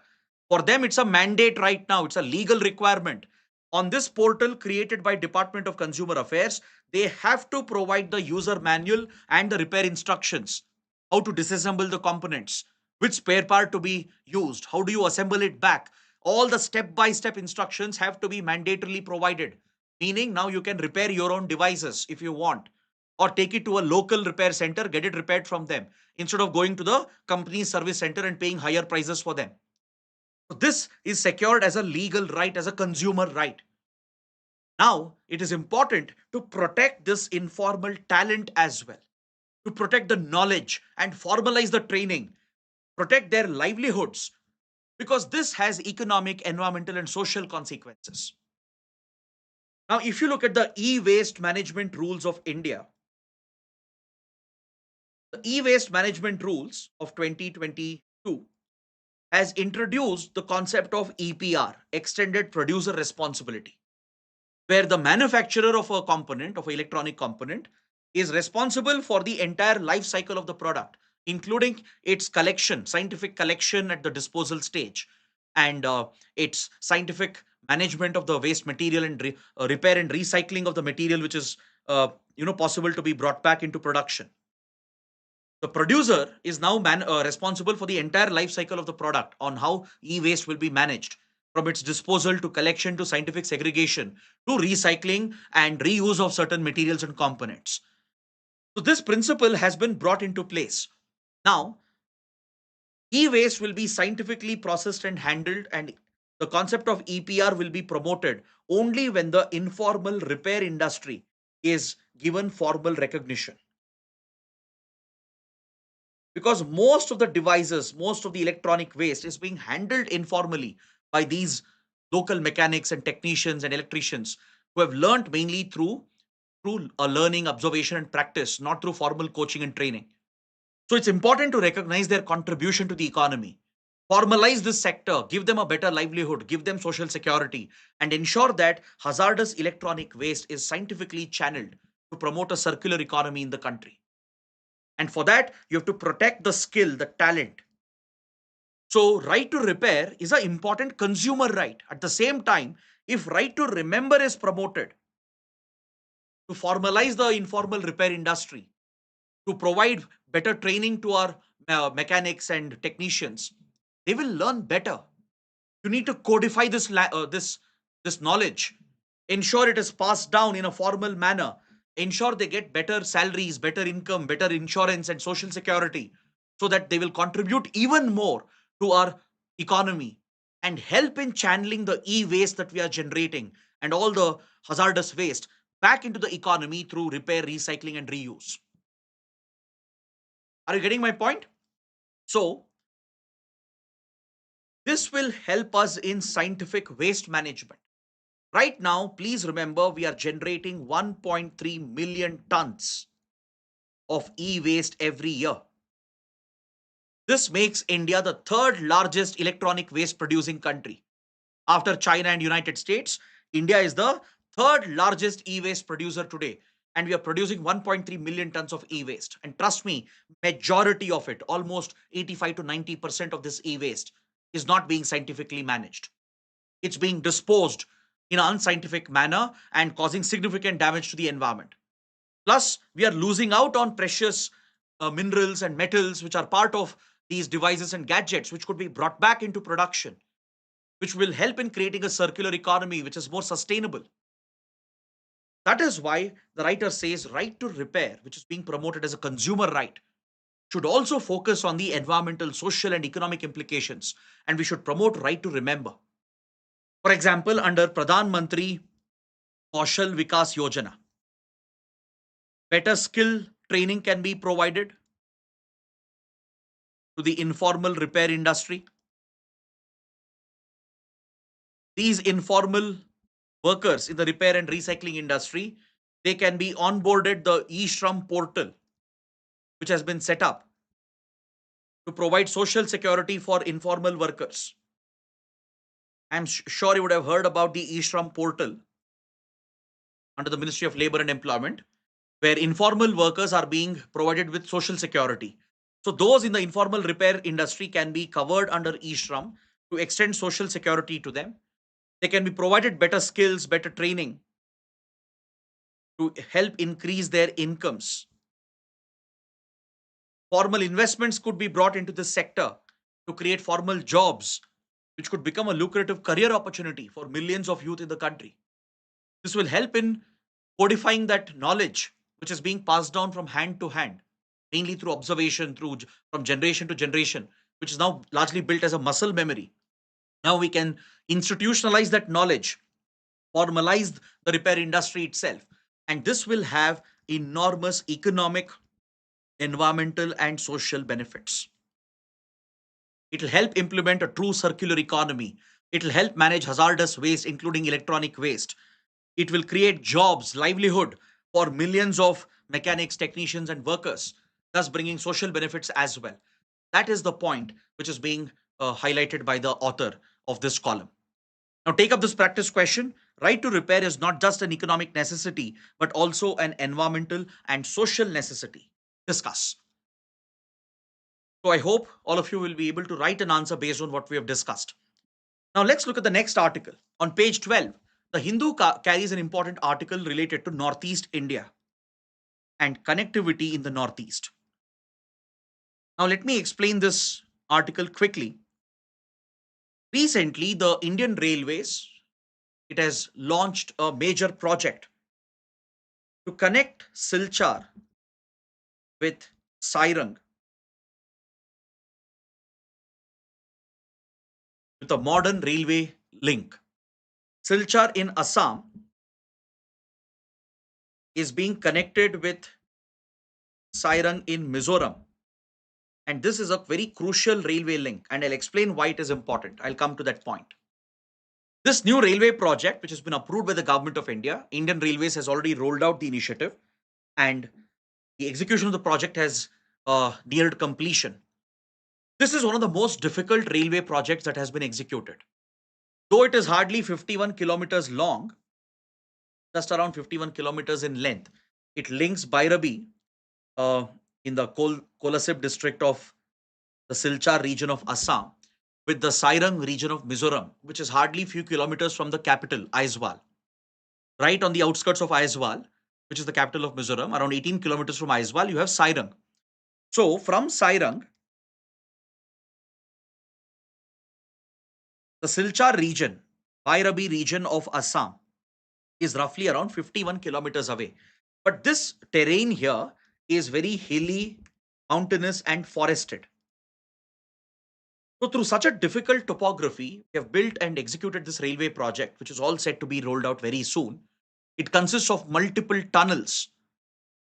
for them, it's a mandate right now. It's a legal requirement. On this portal created by Department of Consumer Affairs, they have to provide the user manual and the repair instructions. How to disassemble the components, which spare part to be used, how do you assemble it back. All the step-by-step instructions have to be mandatorily provided. Meaning now you can repair your own devices if you want, or take it to a local repair center, get it repaired from them, instead of going to the company's service center and paying higher prices for them. So this is secured as a legal right, as a consumer right. Now, it is important to protect this informal talent as well, to protect the knowledge and formalize the training, protect their livelihoods, because this has economic, environmental, and social consequences. Now, if you look at the e waste management rules of India, the e waste management rules of 2022 has introduced the concept of EPR, extended producer responsibility, where the manufacturer of a component, of an electronic component, is responsible for the entire life cycle of the product, including its collection, scientific collection at the disposal stage, and its scientific management of the waste material, and repair and recycling of the material which is possible to be brought back into production. The producer is now responsible for the entire life cycle of the product on how e-waste will be managed, from its disposal to collection to scientific segregation to recycling and reuse of certain materials and components. So this principle has been brought into place. Now, e-waste will be scientifically processed and handled, and the concept of EPR will be promoted only when the informal repair industry is given formal recognition. Because most of the devices, most of the electronic waste is being handled informally by these local mechanics and technicians and electricians who have learned mainly through learning, observation, and practice, not through formal coaching and training. So it's important to recognize their contribution to the economy, formalize this sector, give them a better livelihood, give them social security, and ensure that hazardous electronic waste is scientifically channeled to promote a circular economy in the country. And for that, you have to protect the skill, the talent. So, right to repair is an important consumer right. At the same time, if right to remember is promoted to formalize the informal repair industry, to provide better training to our mechanics and technicians, they will learn better. You need to codify this knowledge, ensure it is passed down in a formal manner, ensure they get better salaries, better income, better insurance and social security, so that they will contribute even more to our economy and help in channeling the e-waste that we are generating and all the hazardous waste back into the economy through repair, recycling and reuse. Are you getting my point? So this will help us in scientific waste management. Right now, please remember we are generating 1.3 million tons of e-waste every year. This makes India the third largest electronic waste producing country. After China and United States, India is the third largest e-waste producer today. And we are producing 1.3 million tons of e-waste. And trust me, majority of it, almost 85 to 90% of this e-waste is not being scientifically managed. It's being disposed in an unscientific manner and causing significant damage to the environment. Plus, we are losing out on precious minerals and metals which are part of these devices and gadgets, which could be brought back into production, which will help in creating a circular economy which is more sustainable. That is why the writer says right to repair, which is being promoted as a consumer right, should also focus on the environmental, social, and economic implications, and we should promote right to remember. For example, under Pradhan Mantri Kaushal Vikas Yojana, better skill training can be provided to the informal repair industry. These informal workers in the repair and recycling industry, they can be onboarded the e-Shram portal, which has been set up to provide social security for informal workers. I'm sure you would have heard about the e-Shram portal under the Ministry of Labor and Employment, where informal workers are being provided with social security. So those in the informal repair industry can be covered under e-Shram to extend social security to them. They can be provided better skills, better training to help increase their incomes. Formal investments could be brought into this sector to create formal jobs, which could become a lucrative career opportunity for millions of youth in the country. This will help in codifying that knowledge which is being passed down from hand to hand, mainly through observation, from generation to generation, which is now largely built as a muscle memory. Now we can institutionalize that knowledge, formalize the repair industry itself, and this will have enormous economic, environmental, and social benefits. It will help implement a true circular economy. It will help manage hazardous waste, including electronic waste. It will create jobs, livelihood for millions of mechanics, technicians, and workers, thus bringing social benefits as well. That is the point which is being highlighted by the author of this column. Now, take up this practice question. Right to repair is not just an economic necessity, but also an environmental and social necessity. Discuss. So, I hope all of you will be able to write an answer based on what we have discussed. Now, let's look at the next article. On page 12, the Hindu carries an important article related to Northeast India and connectivity in the Northeast. Now, let me explain this article quickly. Recently, the Indian Railways it has launched a major project to connect Silchar with Sairang with a modern railway link. Silchar in Assam is being connected with Sairang in Mizoram. And this is a very crucial railway link, and I'll explain why it is important. I'll come to that point. This new railway project, which has been approved by the government of India, Indian Railways has already rolled out the initiative, and the execution of the project has neared completion. This is one of the most difficult railway projects that has been executed. Though it is hardly 51 kilometers long, just around 51 kilometers in length, it links Bairabi uh, in the Kolasip district of the Silchar region of Assam with the Sairang region of Mizoram, which is hardly few kilometers from the capital, Aizawl. Right on the outskirts of Aizawl, which is the capital of Mizoram, around 18 kilometers from Aizawl, you have Sairang. So from Sairang, the Silchar region, Bairabi region of Assam, is roughly around 51 kilometers away. But this terrain here is very hilly, mountainous, and forested. So, through such a difficult topography, we have built and executed this railway project, which is all set to be rolled out very soon. It consists of multiple tunnels,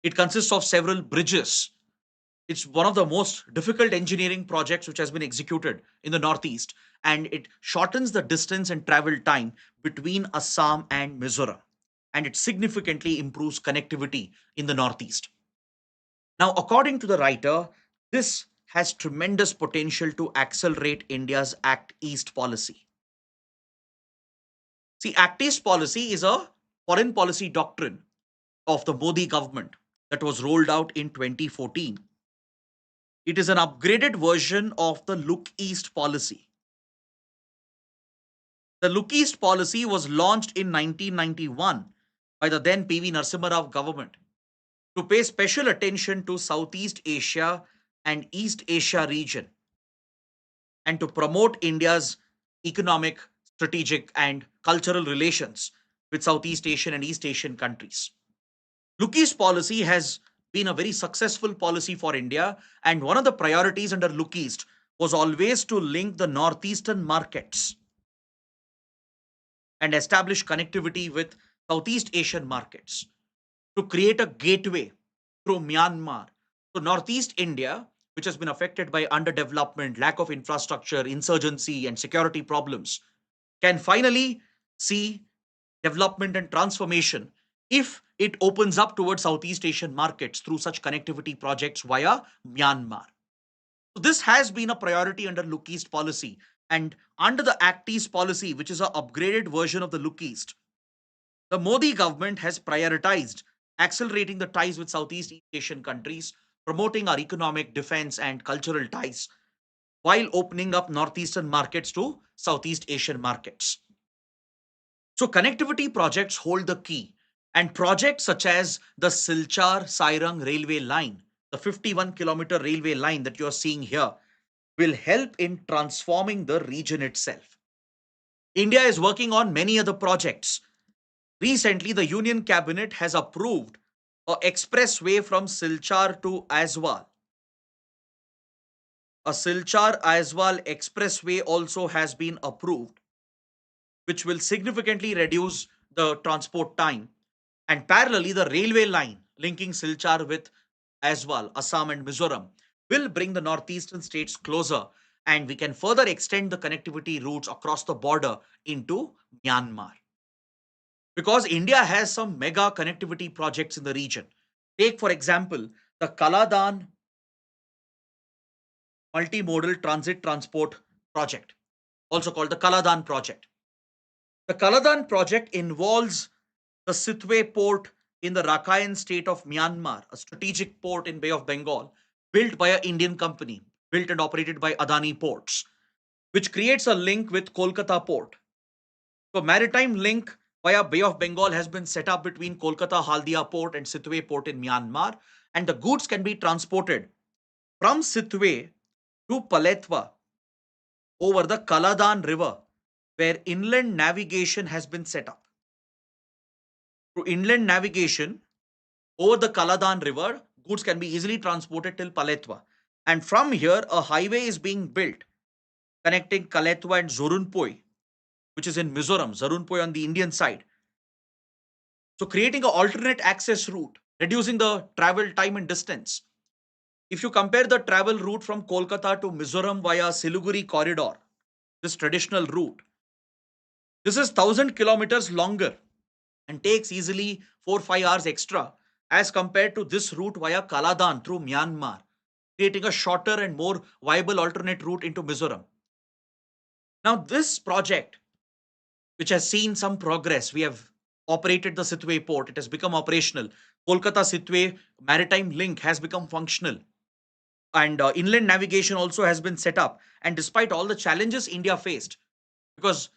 it consists of several bridges. It's one of the most difficult engineering projects which has been executed in the Northeast, and it shortens the distance and travel time between Assam and Mizoram, and it significantly improves connectivity in the Northeast. Now, according to the writer, this has tremendous potential to accelerate India's Act East policy. See, Act East policy is a foreign policy doctrine of the Modi government that was rolled out in 2014. It is an upgraded version of the Look East policy. The Look East policy was launched in 1991 by the then PV Narasimha Rao government to pay special attention to Southeast Asia and East Asia region and to promote India's economic, strategic, and cultural relations with Southeast Asian and East Asian countries. Look East policy has been a very successful policy for India, and one of the priorities under Look East was always to link the northeastern markets and establish connectivity with Southeast Asian markets to create a gateway through Myanmar to Northeast India, which has been affected by underdevelopment, lack of infrastructure, insurgency, and security problems, can finally see development and transformation if it opens up towards Southeast Asian markets through such connectivity projects via Myanmar. So this has been a priority under Look East policy. And under the Act East policy, which is an upgraded version of the Look East, the Modi government has prioritized accelerating the ties with Southeast Asian countries, promoting our economic, defense, and cultural ties, while opening up Northeastern markets to Southeast Asian markets. So, connectivity projects hold the key, and projects such as the Silchar Sairang railway line, the 51-kilometer railway line that you are seeing here, will help in transforming the region itself. India is working on many other projects. Recently, the Union Cabinet has approved a expressway from Silchar to Aizawl. A Silchar Aizawl expressway also has been approved, which will significantly reduce the transport time. And parallelly, the railway line linking Silchar with Aizawl, Assam, and Mizoram will bring the northeastern states closer, and we can further extend the connectivity routes across the border into Myanmar. Because India has some mega connectivity projects in the region. Take, for example, the Kaladan Multimodal Transit Transport Project, also called the Kaladan Project. The Kaladan project involves the Sitwe port in the Rakhine state of Myanmar, a strategic port in Bay of Bengal, built by an Indian company, built and operated by Adani Ports, which creates a link with Kolkata port. So, maritime link via Bay of Bengal has been set up between Kolkata Haldia port and Sitwe port in Myanmar, and the goods can be transported from Sitwe to Paletwa over the Kaladan River, where inland navigation has been set up. Through inland navigation over the Kaladan River, goods can be easily transported till Paletwa. And from here, a highway is being built connecting Kaletwa and Zorunpoi, which is in Mizoram, Zorunpoi on the Indian side. So, creating an alternate access route, reducing the travel time and distance. If you compare the travel route from Kolkata to Mizoram via Siliguri corridor, this traditional route, this is 1,000 kilometers longer and takes easily 4-5 hours extra as compared to this route via Kaladan through Myanmar, creating a shorter and more viable alternate route into Mizoram. Now, this project, which has seen some progress, we have operated the Sitwe port, it has become operational. Kolkata Sitwe maritime link has become functional, and inland navigation also has been set up. And despite all the challenges India faced, because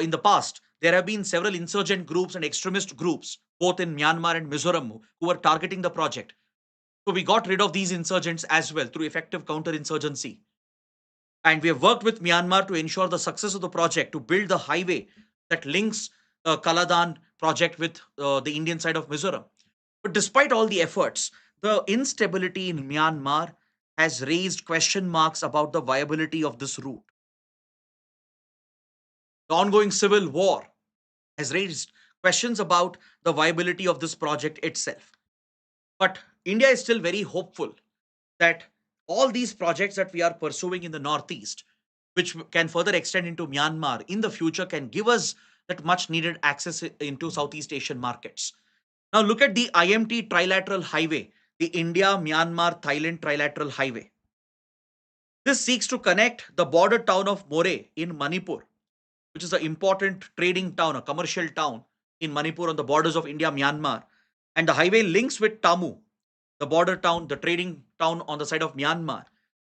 in the past there have been several insurgent groups and extremist groups both in Myanmar and Mizoram who were targeting the project. So we got rid of these insurgents as well through effective counterinsurgency. And we have worked with Myanmar to ensure the success of the project to build the highway that links Kaladan project with the Indian side of Mizoram. But despite all the efforts, the instability in Myanmar has raised question marks about the viability of this route. The ongoing civil war has raised questions about the viability of this project itself. But India is still very hopeful that all these projects that we are pursuing in the Northeast, which can further extend into Myanmar in the future, can give us that much needed access into Southeast Asian markets. Now, look at the IMT Trilateral Highway, the India Myanmar Thailand Trilateral Highway. This seeks to connect the border town of More in Manipur, which is an important trading town, a commercial town in Manipur on the borders of India Myanmar. And the highway links with Tamu, the border town, the trading town on the side of Myanmar.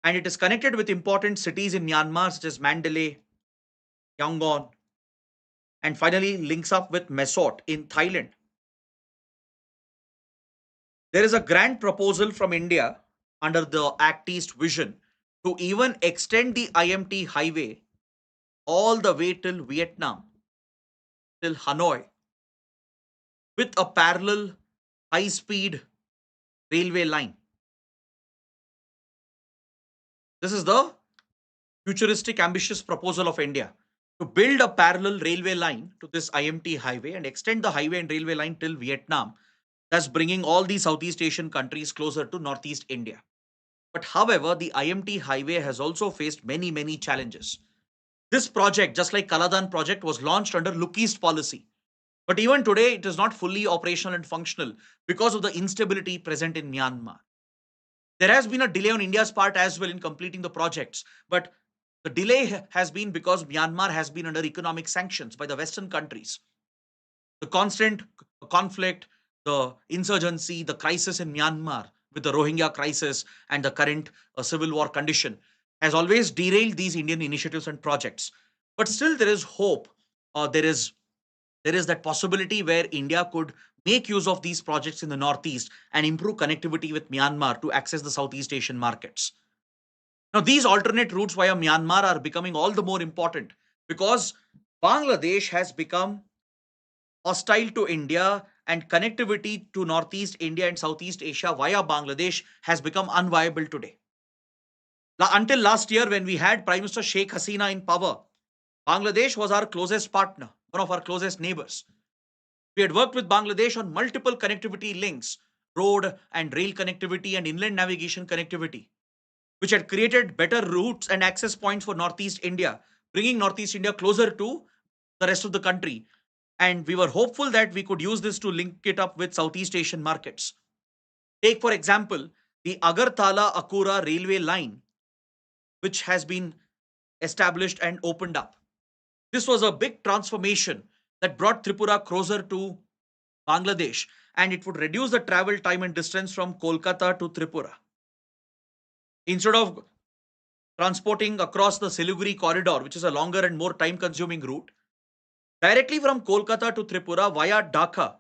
And it is connected with important cities in Myanmar such as Mandalay, Yangon, and finally links up with Mesot in Thailand. There is a grand proposal from India under the Act East vision to even extend the IMT highway all the way till Vietnam, till Hanoi, with a parallel high speed railway line. This is the futuristic, ambitious proposal of India to build a parallel railway line to this IMT highway and extend the highway and railway line till Vietnam, thus bringing all the Southeast Asian countries closer to Northeast India. But however, the IMT highway has also faced many, many challenges. This project, just like Kaladan project, was launched under Look East policy. But even today, it is not fully operational and functional because of the instability present in Myanmar. There has been a delay on India's part as well in completing the projects, but the delay has been because Myanmar has been under economic sanctions by the Western countries. The constant conflict, the insurgency, the crisis in Myanmar with the Rohingya crisis and the current civil war condition has always derailed these Indian initiatives and projects. But still, there is hope. There is that possibility where India could make use of these projects in the Northeast and improve connectivity with Myanmar to access the Southeast Asian markets. Now, these alternate routes via Myanmar are becoming all the more important because Bangladesh has become hostile to India and connectivity to Northeast India and Southeast Asia via Bangladesh has become unviable today. Until last year, when we had Prime Minister Sheikh Hasina in power, Bangladesh was our closest partner, one of our closest neighbors. We had worked with Bangladesh on multiple connectivity links, road and rail connectivity and inland navigation connectivity, which had created better routes and access points for Northeast India, bringing Northeast India closer to the rest of the country. And we were hopeful that we could use this to link it up with Southeast Asian markets. Take, for example, the Agartala Akura railway line, which has been established and opened up. This was a big transformation that brought Tripura closer to Bangladesh, and it would reduce the travel time and distance from Kolkata to Tripura. Instead of transporting across the Siliguri corridor, which is a longer and more time consuming route, directly from Kolkata to Tripura via Dhaka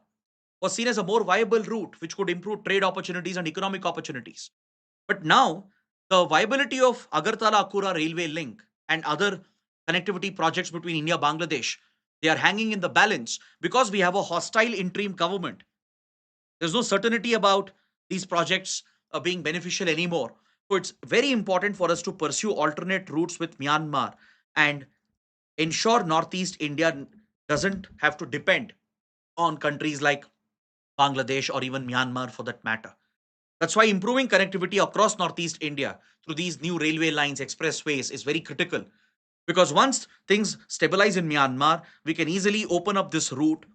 was seen as a more viable route which could improve trade opportunities and economic opportunities. But now The viability of Agartala Akura railway link and other connectivity projects between India and Bangladesh, they are hanging in the balance because we have a hostile interim government. There's no certainty about these projects being beneficial anymore. So it's very important for us to pursue alternate routes with Myanmar and ensure Northeast India doesn't have to depend on countries like Bangladesh or even Myanmar for that matter. That's why improving connectivity across Northeast India through these new railway lines, expressways is very critical. Because once things stabilize in Myanmar, we can easily open up this route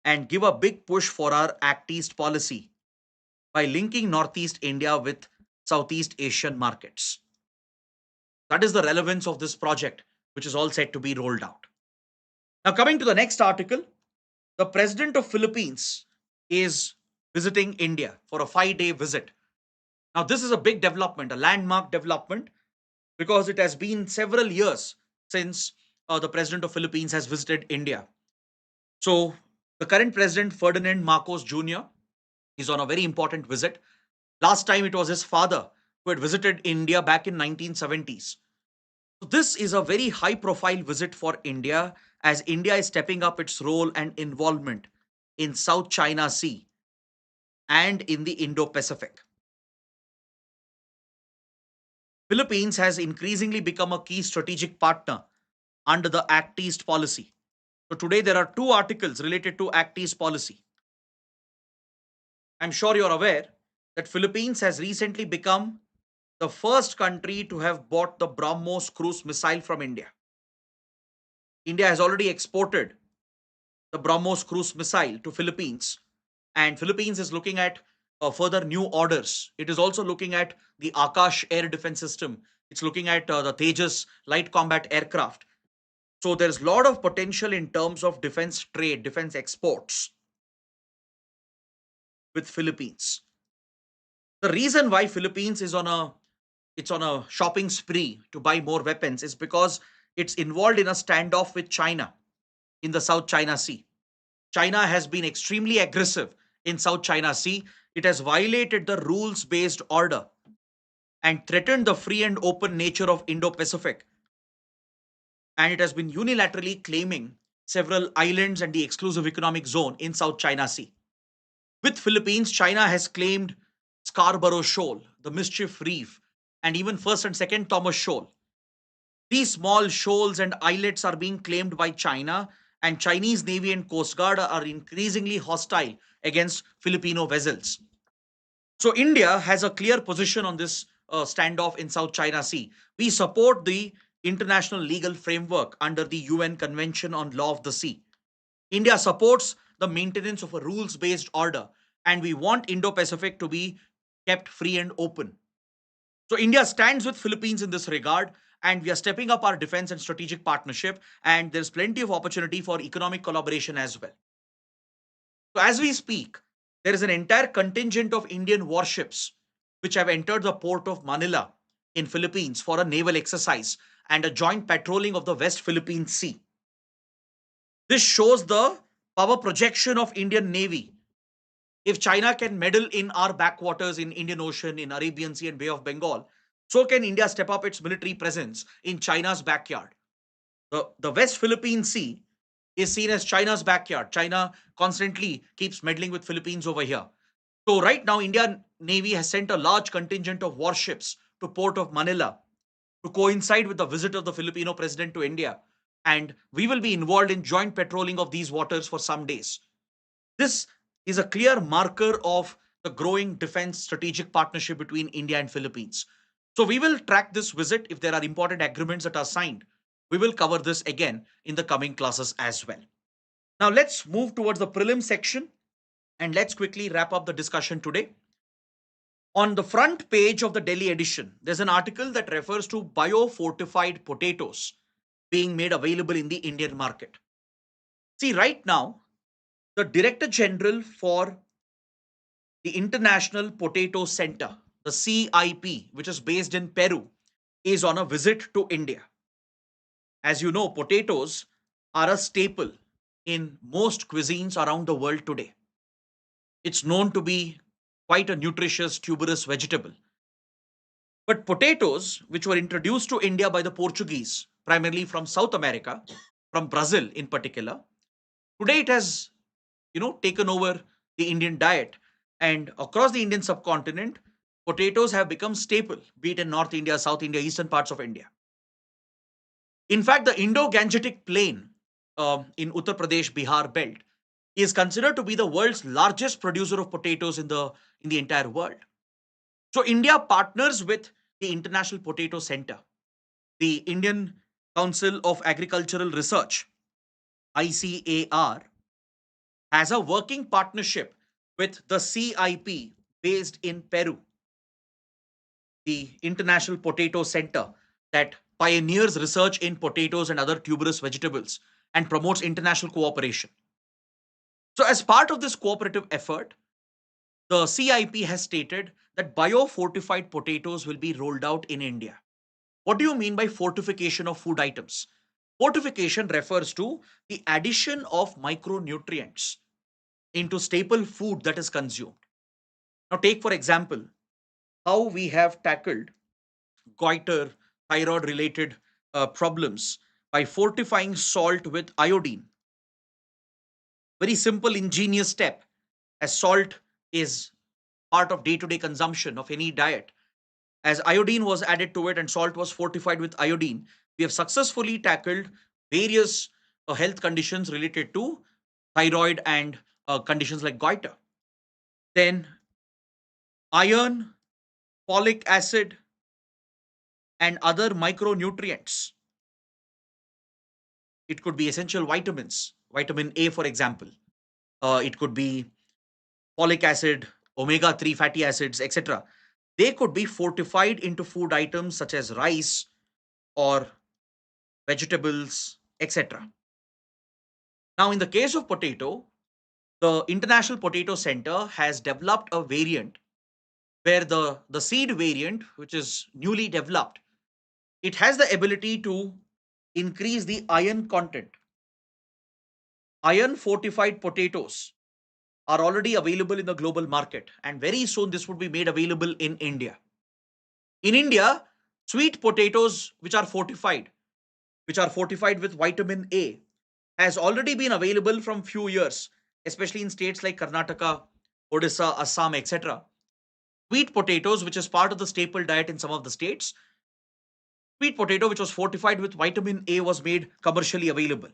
and give a big push for our Act East policy by linking Northeast India with Southeast Asian markets. That is the relevance of this project, which is all set to be rolled out. Now, coming to the next article, the president of Philippines is visiting India for a 5-day visit. Now, this is a big development, a landmark development, because it has been several years since the president of Philippines has visited India. So, the current president, Ferdinand Marcos Jr., is on a very important visit. Last time it was his father who had visited India back in 1970s. So this is a very high profile visit for India as India is stepping up its role and involvement in South China Sea and in the Indo-Pacific. Philippines has increasingly become a key strategic partner under the Act East policy. So today there are two articles related to Act East policy. I'm sure you're aware that Philippines has recently become the first country to have bought the BrahMos cruise missile from India. India has already exported the BrahMos cruise missile to Philippines, and Philippines is looking at further new orders. It is also looking at the Akash air defense system. It's looking at the Tejas light combat aircraft. So there's a lot of potential in terms of defense trade, defense exports with Philippines. The reason why Philippines is on a shopping spree to buy more weapons is because it's involved in a standoff with China in the South China Sea. China has been extremely aggressive in South China Sea. It has violated the rules based order and threatened the free and open nature of Indo-Pacific. And it has been unilaterally claiming several islands and the exclusive economic zone in South China Sea. With Philippines, China has claimed Scarborough Shoal, the Mischief Reef, and even first and second Thomas Shoal. These small shoals and islets are being claimed by China, and Chinese Navy and Coast Guard are increasingly hostile against Filipino vessels. So, India has a clear position on this standoff in South China Sea. We support the international legal framework under the UN Convention on Law of the Sea. India supports the maintenance of a rules based order, and we want Indo Pacific to be kept free and open. So India stands with Philippines in this regard, and we are stepping up our defense and strategic partnership, and there's plenty of opportunity for economic collaboration as well. So as we speak, there is an entire contingent of Indian warships which have entered the port of Manila in Philippines for a naval exercise and a joint patrolling of the West Philippine Sea. This shows the power projection of Indian Navy. If China can meddle in our backwaters in Indian Ocean, in Arabian Sea and Bay of Bengal, so can India step up its military presence in China's backyard. The West Philippine Sea is seen as China's backyard. China constantly keeps meddling with Philippines over here. So right now, Indian Navy has sent a large contingent of warships to Port of Manila to coincide with the visit of the Filipino president to India. And we will be involved in joint patrolling of these waters for some days. This is a clear marker of the growing defense strategic partnership between India and Philippines. So we will track this visit if there are important agreements that are signed. We will cover this again in the coming classes as well. Now let's move towards the prelim section and let's quickly wrap up the discussion today. On the front page of the Delhi edition, there's an article that refers to bio-fortified potatoes being made available in the Indian market. See, right now, the Director General for the International Potato Center, the CIP, which is based in Peru, is on a visit to India. As you know, potatoes are a staple in most cuisines around the world today. It's known to be quite a nutritious tuberous vegetable. But potatoes, which were introduced to India by the Portuguese, primarily from South America, from Brazil in particular, today it has taken over the Indian diet, and across the Indian subcontinent, potatoes have become staple, be it in North India, South India, eastern parts of India. In fact, the Indo-Gangetic Plain in Uttar Pradesh, Bihar belt is considered to be the world's largest producer of potatoes in the entire world. So India partners with the International Potato Center, the Indian Council of Agricultural Research, ICAR, has a working partnership with the CIP based in Peru, the International Potato Center that pioneers research in potatoes and other tuberous vegetables and promotes international cooperation. So, as part of this cooperative effort, the CIP has stated that biofortified potatoes will be rolled out in India. What do you mean by fortification of food items? Fortification refers to the addition of micronutrients into staple food that is consumed. Now, take for example how we have tackled goiter, thyroid related problems by fortifying salt with iodine. Very simple, ingenious step, as salt is part of day to day consumption of any diet. As iodine was added to it and salt was fortified with iodine, we have successfully tackled various health conditions related to thyroid and conditions like goiter. Then, iron, folic acid, and other micronutrients. It could be essential vitamins, vitamin A, for example. It could be folic acid, omega 3 fatty acids, etc. They could be fortified into food items such as rice or vegetables, etc. Now, in the case of potato, the International Potato Center has developed a variant where the seed variant, which is newly developed, it has the ability to increase the iron content. Iron fortified potatoes are already available in the global market, and very soon this would be made available in India. In India, sweet potatoes which are fortified with vitamin A, has already been available from few years, especially in states like Karnataka, Odisha, Assam, etc. Sweet potatoes, which is part of the staple diet in some of the states, sweet potato which was fortified with vitamin A was made commercially available.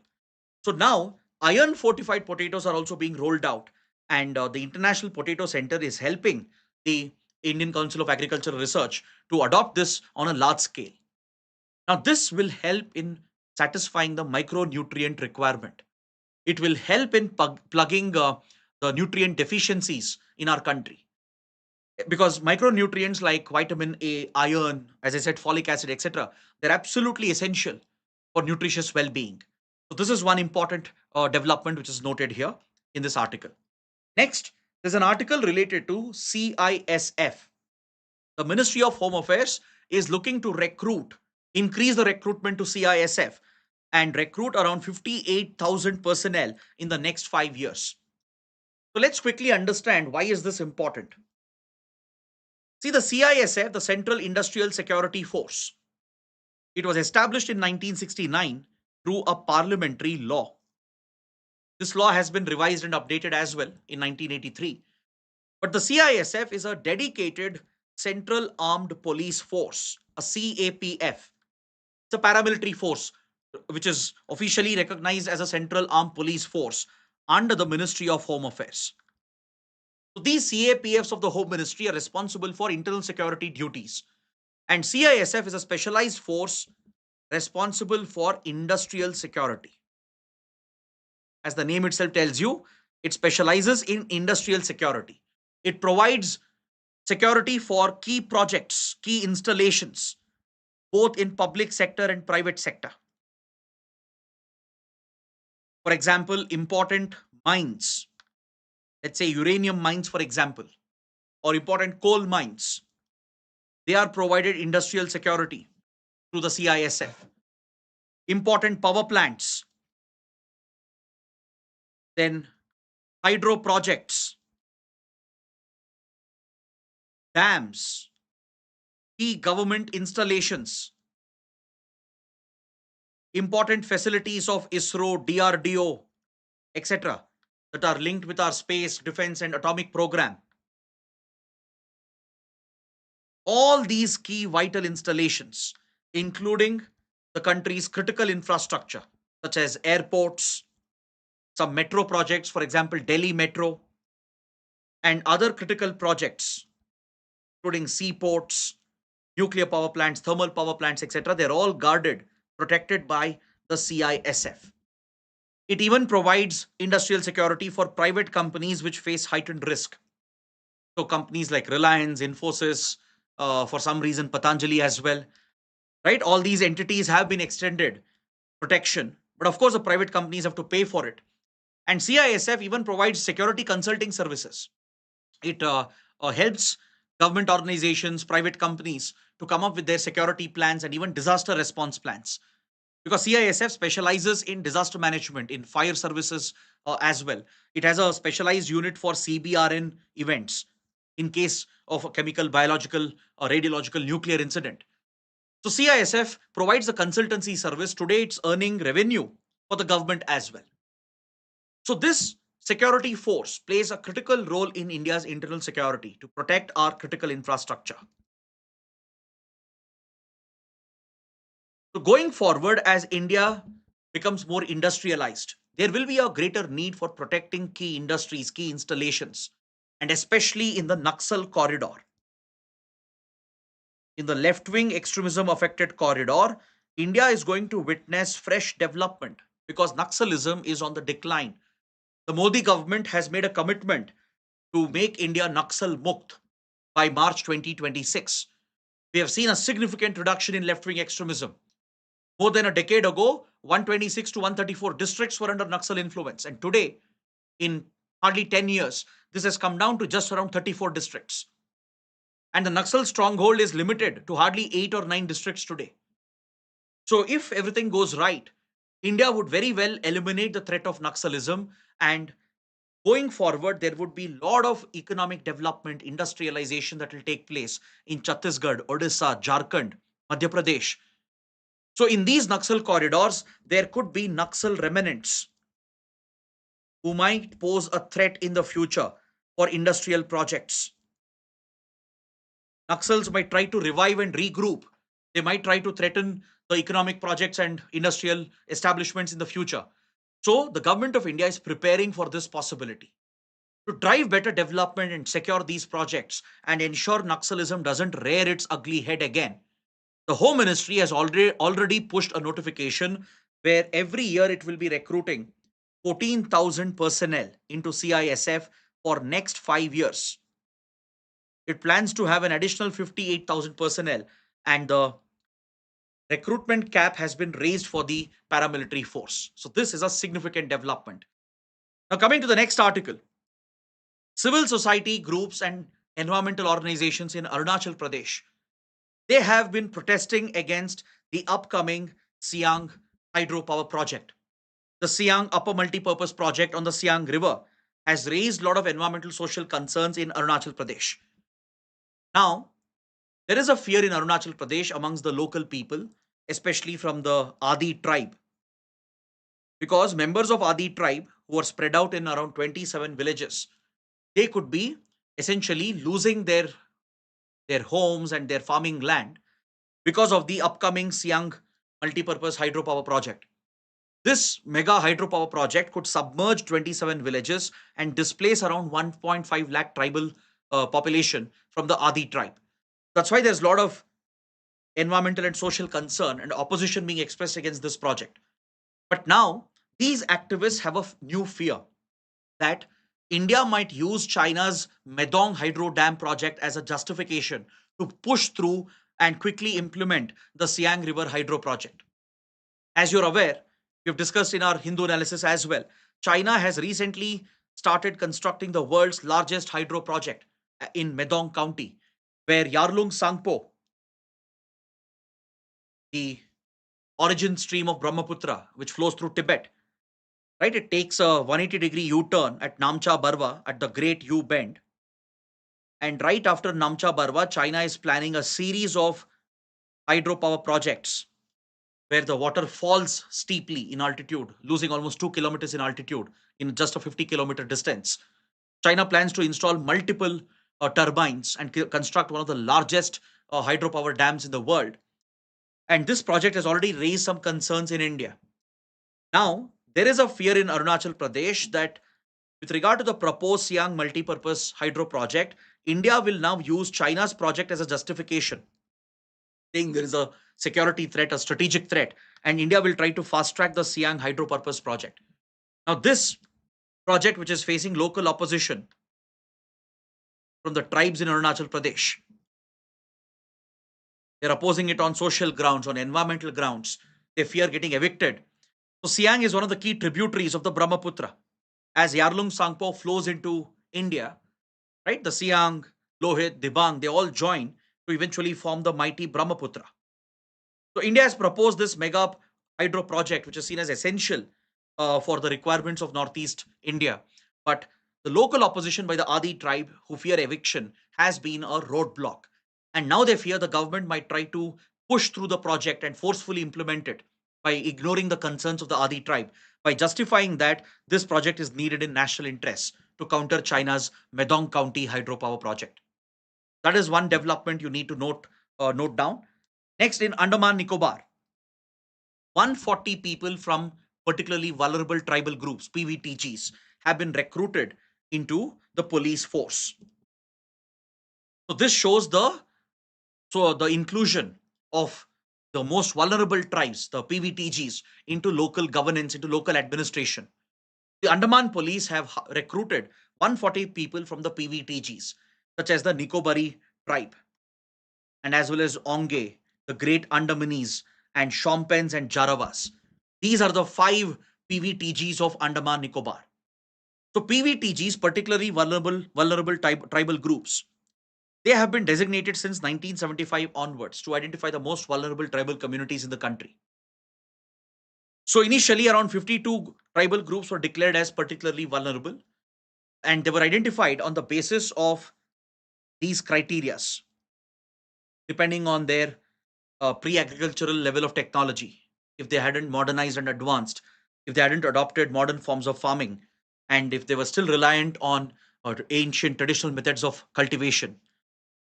So now iron fortified potatoes are also being rolled out, and the International Potato Center is helping the Indian Council of Agricultural Research to adopt this on a large scale. Now, this will help in satisfying the micronutrient requirement. It will help in plugging the nutrient deficiencies in our country, because micronutrients like vitamin A, iron, as I said, folic acid, etc., they're absolutely essential for nutritious well being. So, this is one important development which is noted here in this article. Next, there's an article related to CISF. The Ministry of Home Affairs is looking to increase the recruitment to CISF and recruit around 58,000 personnel in the next 5 years. So let's quickly understand why is this important. See, the CISF, the Central Industrial Security Force, it was established in 1969 through a parliamentary law. This law has been revised and updated as well in 1983. But the CISF is a dedicated Central Armed Police Force, a CAPF. It's a paramilitary force which is officially recognized as a Central Armed Police Force under the Ministry of Home Affairs. So these CAPFs of the Home Ministry are responsible for internal security duties. And CISF is a specialized force responsible for industrial security. As the name itself tells you, it specializes in industrial security. It provides security for key projects, key installations, both in public sector and private sector. For example, important mines, let's say uranium mines, for example, or important coal mines, they are provided industrial security through the CISF. Important power plants, then hydro projects, dams, key government installations, important facilities of ISRO, DRDO, etc., that are linked with our space, defense, and atomic program. All these key vital installations, including the country's critical infrastructure, such as airports, some metro projects, for example, Delhi Metro, and other critical projects, including seaports, nuclear power plants, thermal power plants, etc., they're all guarded, protected by the CISF. It even provides industrial security for private companies which face heightened risk. So, companies like Reliance, Infosys, for some reason, Patanjali as well, right? All these entities have been extended protection, but of course, the private companies have to pay for it. And CISF even provides security consulting services. It helps government organizations, private companies to come up with their security plans and even disaster response plans. Because CISF specializes in disaster management, in fire services as well. It has a specialized unit for CBRN events in case of a chemical, biological, or radiological nuclear incident. So CISF provides a consultancy service. Today, it's earning revenue for the government as well. So this security force plays a critical role in India's internal security to protect our critical infrastructure. So going forward, as India becomes more industrialized, there will be a greater need for protecting key industries, key installations, and especially in the Naxal corridor. In the left wing extremism affected corridor, India is going to witness fresh development because Naxalism is on the decline. The Modi government has made a commitment to make India Naxal Mukt by March 2026. We have seen a significant reduction in left wing extremism. More than a decade ago, 126 to 134 districts were under Naxal influence. And today, in hardly 10 years, this has come down to just around 34 districts. And the Naxal stronghold is limited to hardly 8 or 9 districts today. So, if everything goes right, India would very well eliminate the threat of Naxalism, and going forward, there would be a lot of economic development, industrialization that will take place in Chhattisgarh, Odisha, Jharkhand, Madhya Pradesh. So, in these Naxal corridors, there could be Naxal remnants who might pose a threat in the future for industrial projects. Naxals might try to revive and regroup. They might try to threaten the economic projects and industrial establishments in the future. So, the government of India is preparing for this possibility. To drive better development and secure these projects and ensure Naxalism doesn't rear its ugly head again, the Home Ministry has already pushed a notification where every year it will be recruiting 14,000 personnel into CISF for next 5 years. It plans to have an additional 58,000 personnel, and the recruitment cap has been raised for the paramilitary force. So this is a significant development. Now coming to the next article, civil society groups and environmental organizations in Arunachal Pradesh, they have been protesting against the upcoming Siang hydropower project. The Siang Upper Multipurpose Project on the Siang River has raised a lot of environmental social concerns in Arunachal Pradesh. Now, there is a fear in Arunachal Pradesh amongst the local people, especially from the Adi tribe, because members of Adi tribe who are spread out in around 27 villages, they could be essentially losing their homes and their farming land because of the upcoming Siang multipurpose hydropower project. This mega hydropower project could submerge 27 villages and displace around 1.5 lakh tribal population from the Adi tribe. That's why there's a lot of environmental and social concern and opposition being expressed against this project. But now, these activists have a new fear that India might use China's Medong hydro dam project as a justification to push through and quickly implement the Siang River hydro project. As you're aware, we've discussed in our Hindu analysis as well, China has recently started constructing the world's largest hydro project in Medong County, where Yarlung Sangpo, the origin stream of Brahmaputra, which flows through Tibet, right? It takes a 180-degree U-turn at Namcha Barwa at the Great U Bend. And right after Namcha Barwa, China is planning a series of hydropower projects where the water falls steeply in altitude, losing almost 2 kilometers in altitude in just a 50-kilometer distance. China plans to install multiple turbines and construct one of the largest hydropower dams in the world. And this project has already raised some concerns in India. Now, there is a fear in Arunachal Pradesh that with regard to the proposed Siang multipurpose hydro project, India will now use China's project as a justification, saying there is a security threat, a strategic threat, and India will try to fast track the Siang hydropurpose project. Now, this project, which is facing local opposition from the tribes in Arunachal Pradesh, they're opposing it on social grounds, on environmental grounds. They fear getting evicted. So, Siang is one of the key tributaries of the Brahmaputra. As Yarlung Sangpo flows into India, right, the Siang, Lohit, Dibang, they all join to eventually form the mighty Brahmaputra. So India has proposed this mega hydro project, which is seen as essential for the requirements of Northeast India. But the local opposition by the Adi tribe, who fear eviction, has been a roadblock. And now they fear the government might try to push through the project and forcefully implement it by ignoring the concerns of the Adi tribe, by justifying that this project is needed in national interest to counter China's Medong County hydropower project. That is one development you need to note down. Next, in Andaman Nicobar, 140 people from particularly vulnerable tribal groups, PVTGs, have been recruited into the police force. So this shows the inclusion of the most vulnerable tribes, the PVTGs, into local governance, into local administration. The Andaman police have recruited 140 people from the PVTGs, such as the Nicobari tribe, and as well as Onge, the Great Andamanese, and Shompens and Jaravas. These are the five PVTGs of Andaman Nicobar. So PVTGs, particularly vulnerable tribal groups, they have been designated since 1975 onwards to identify the most vulnerable tribal communities in the country. So initially, around 52 tribal groups were declared as particularly vulnerable, and they were identified on the basis of these criterias, depending on their pre-agricultural level of technology, if they hadn't modernized and advanced, if they hadn't adopted modern forms of farming, and if they were still reliant on ancient traditional methods of cultivation,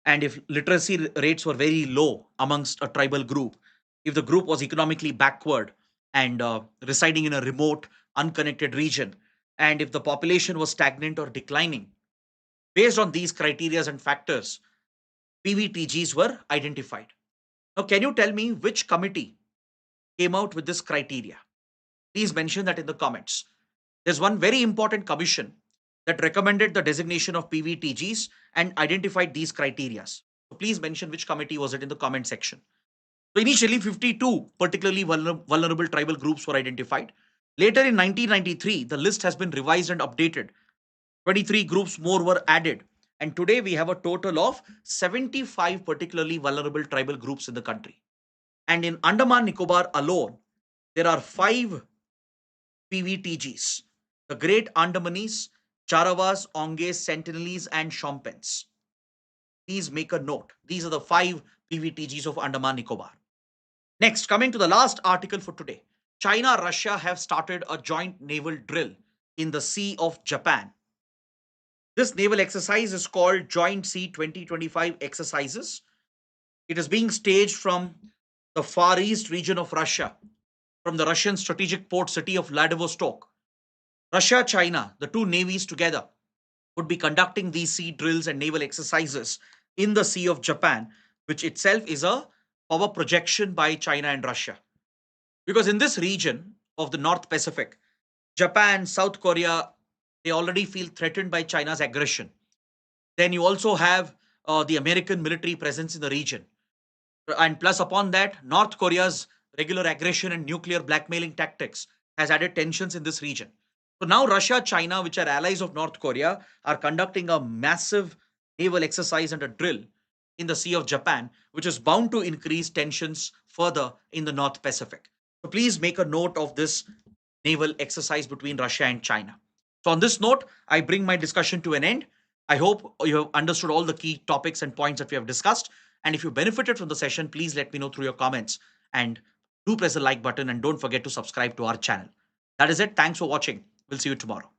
and if literacy rates were very low amongst a tribal group, if the group was economically backward and residing in a remote, unconnected region, and if the population was stagnant or declining, based on these criterias and factors, PVTGs were identified. Now, can you tell me which committee came out with this criteria? Please mention that in the comments. There's one very important commission that recommended the designation of PVTGs and identified these criteria. So please mention which committee was it in the comment section. So initially 52 particularly vulnerable tribal groups were identified. Later in 1993, the list has been revised and updated. 23 groups more were added. And today we have a total of 75 particularly vulnerable tribal groups in the country. And in Andaman Nicobar alone, there are 5 PVTGs: the Great Andamanese, Charavas, Onges, Sentinelese, and Shompens. Please make a note. These are the 5 PVTGs of Andaman Nicobar. Next, coming to the last article for today, China, Russia have started a joint naval drill in the Sea of Japan. This naval exercise is called Joint Sea 2025 Exercises. It is being staged from the Far East region of Russia, from the Russian strategic port city of Vladivostok. Russia, China, the two navies together, would be conducting these sea drills and naval exercises in the Sea of Japan, which itself is a power projection by China and Russia. Because in this region of the North Pacific, Japan, South Korea, they already feel threatened by China's aggression. Then you also have the American military presence in the region. And plus, upon that, North Korea's regular aggression and nuclear blackmailing tactics has added tensions in this region. So now Russia, China, which are allies of North Korea, are conducting a massive naval exercise and a drill in the Sea of Japan, which is bound to increase tensions further in the North Pacific. So please make a note of this naval exercise between Russia and China. So on this note, I bring my discussion to an end. I hope you have understood all the key topics and points that we have discussed. And if you benefited from the session, please let me know through your comments. And do press the like button and don't forget to subscribe to our channel. That is it. Thanks for watching. We'll see you tomorrow.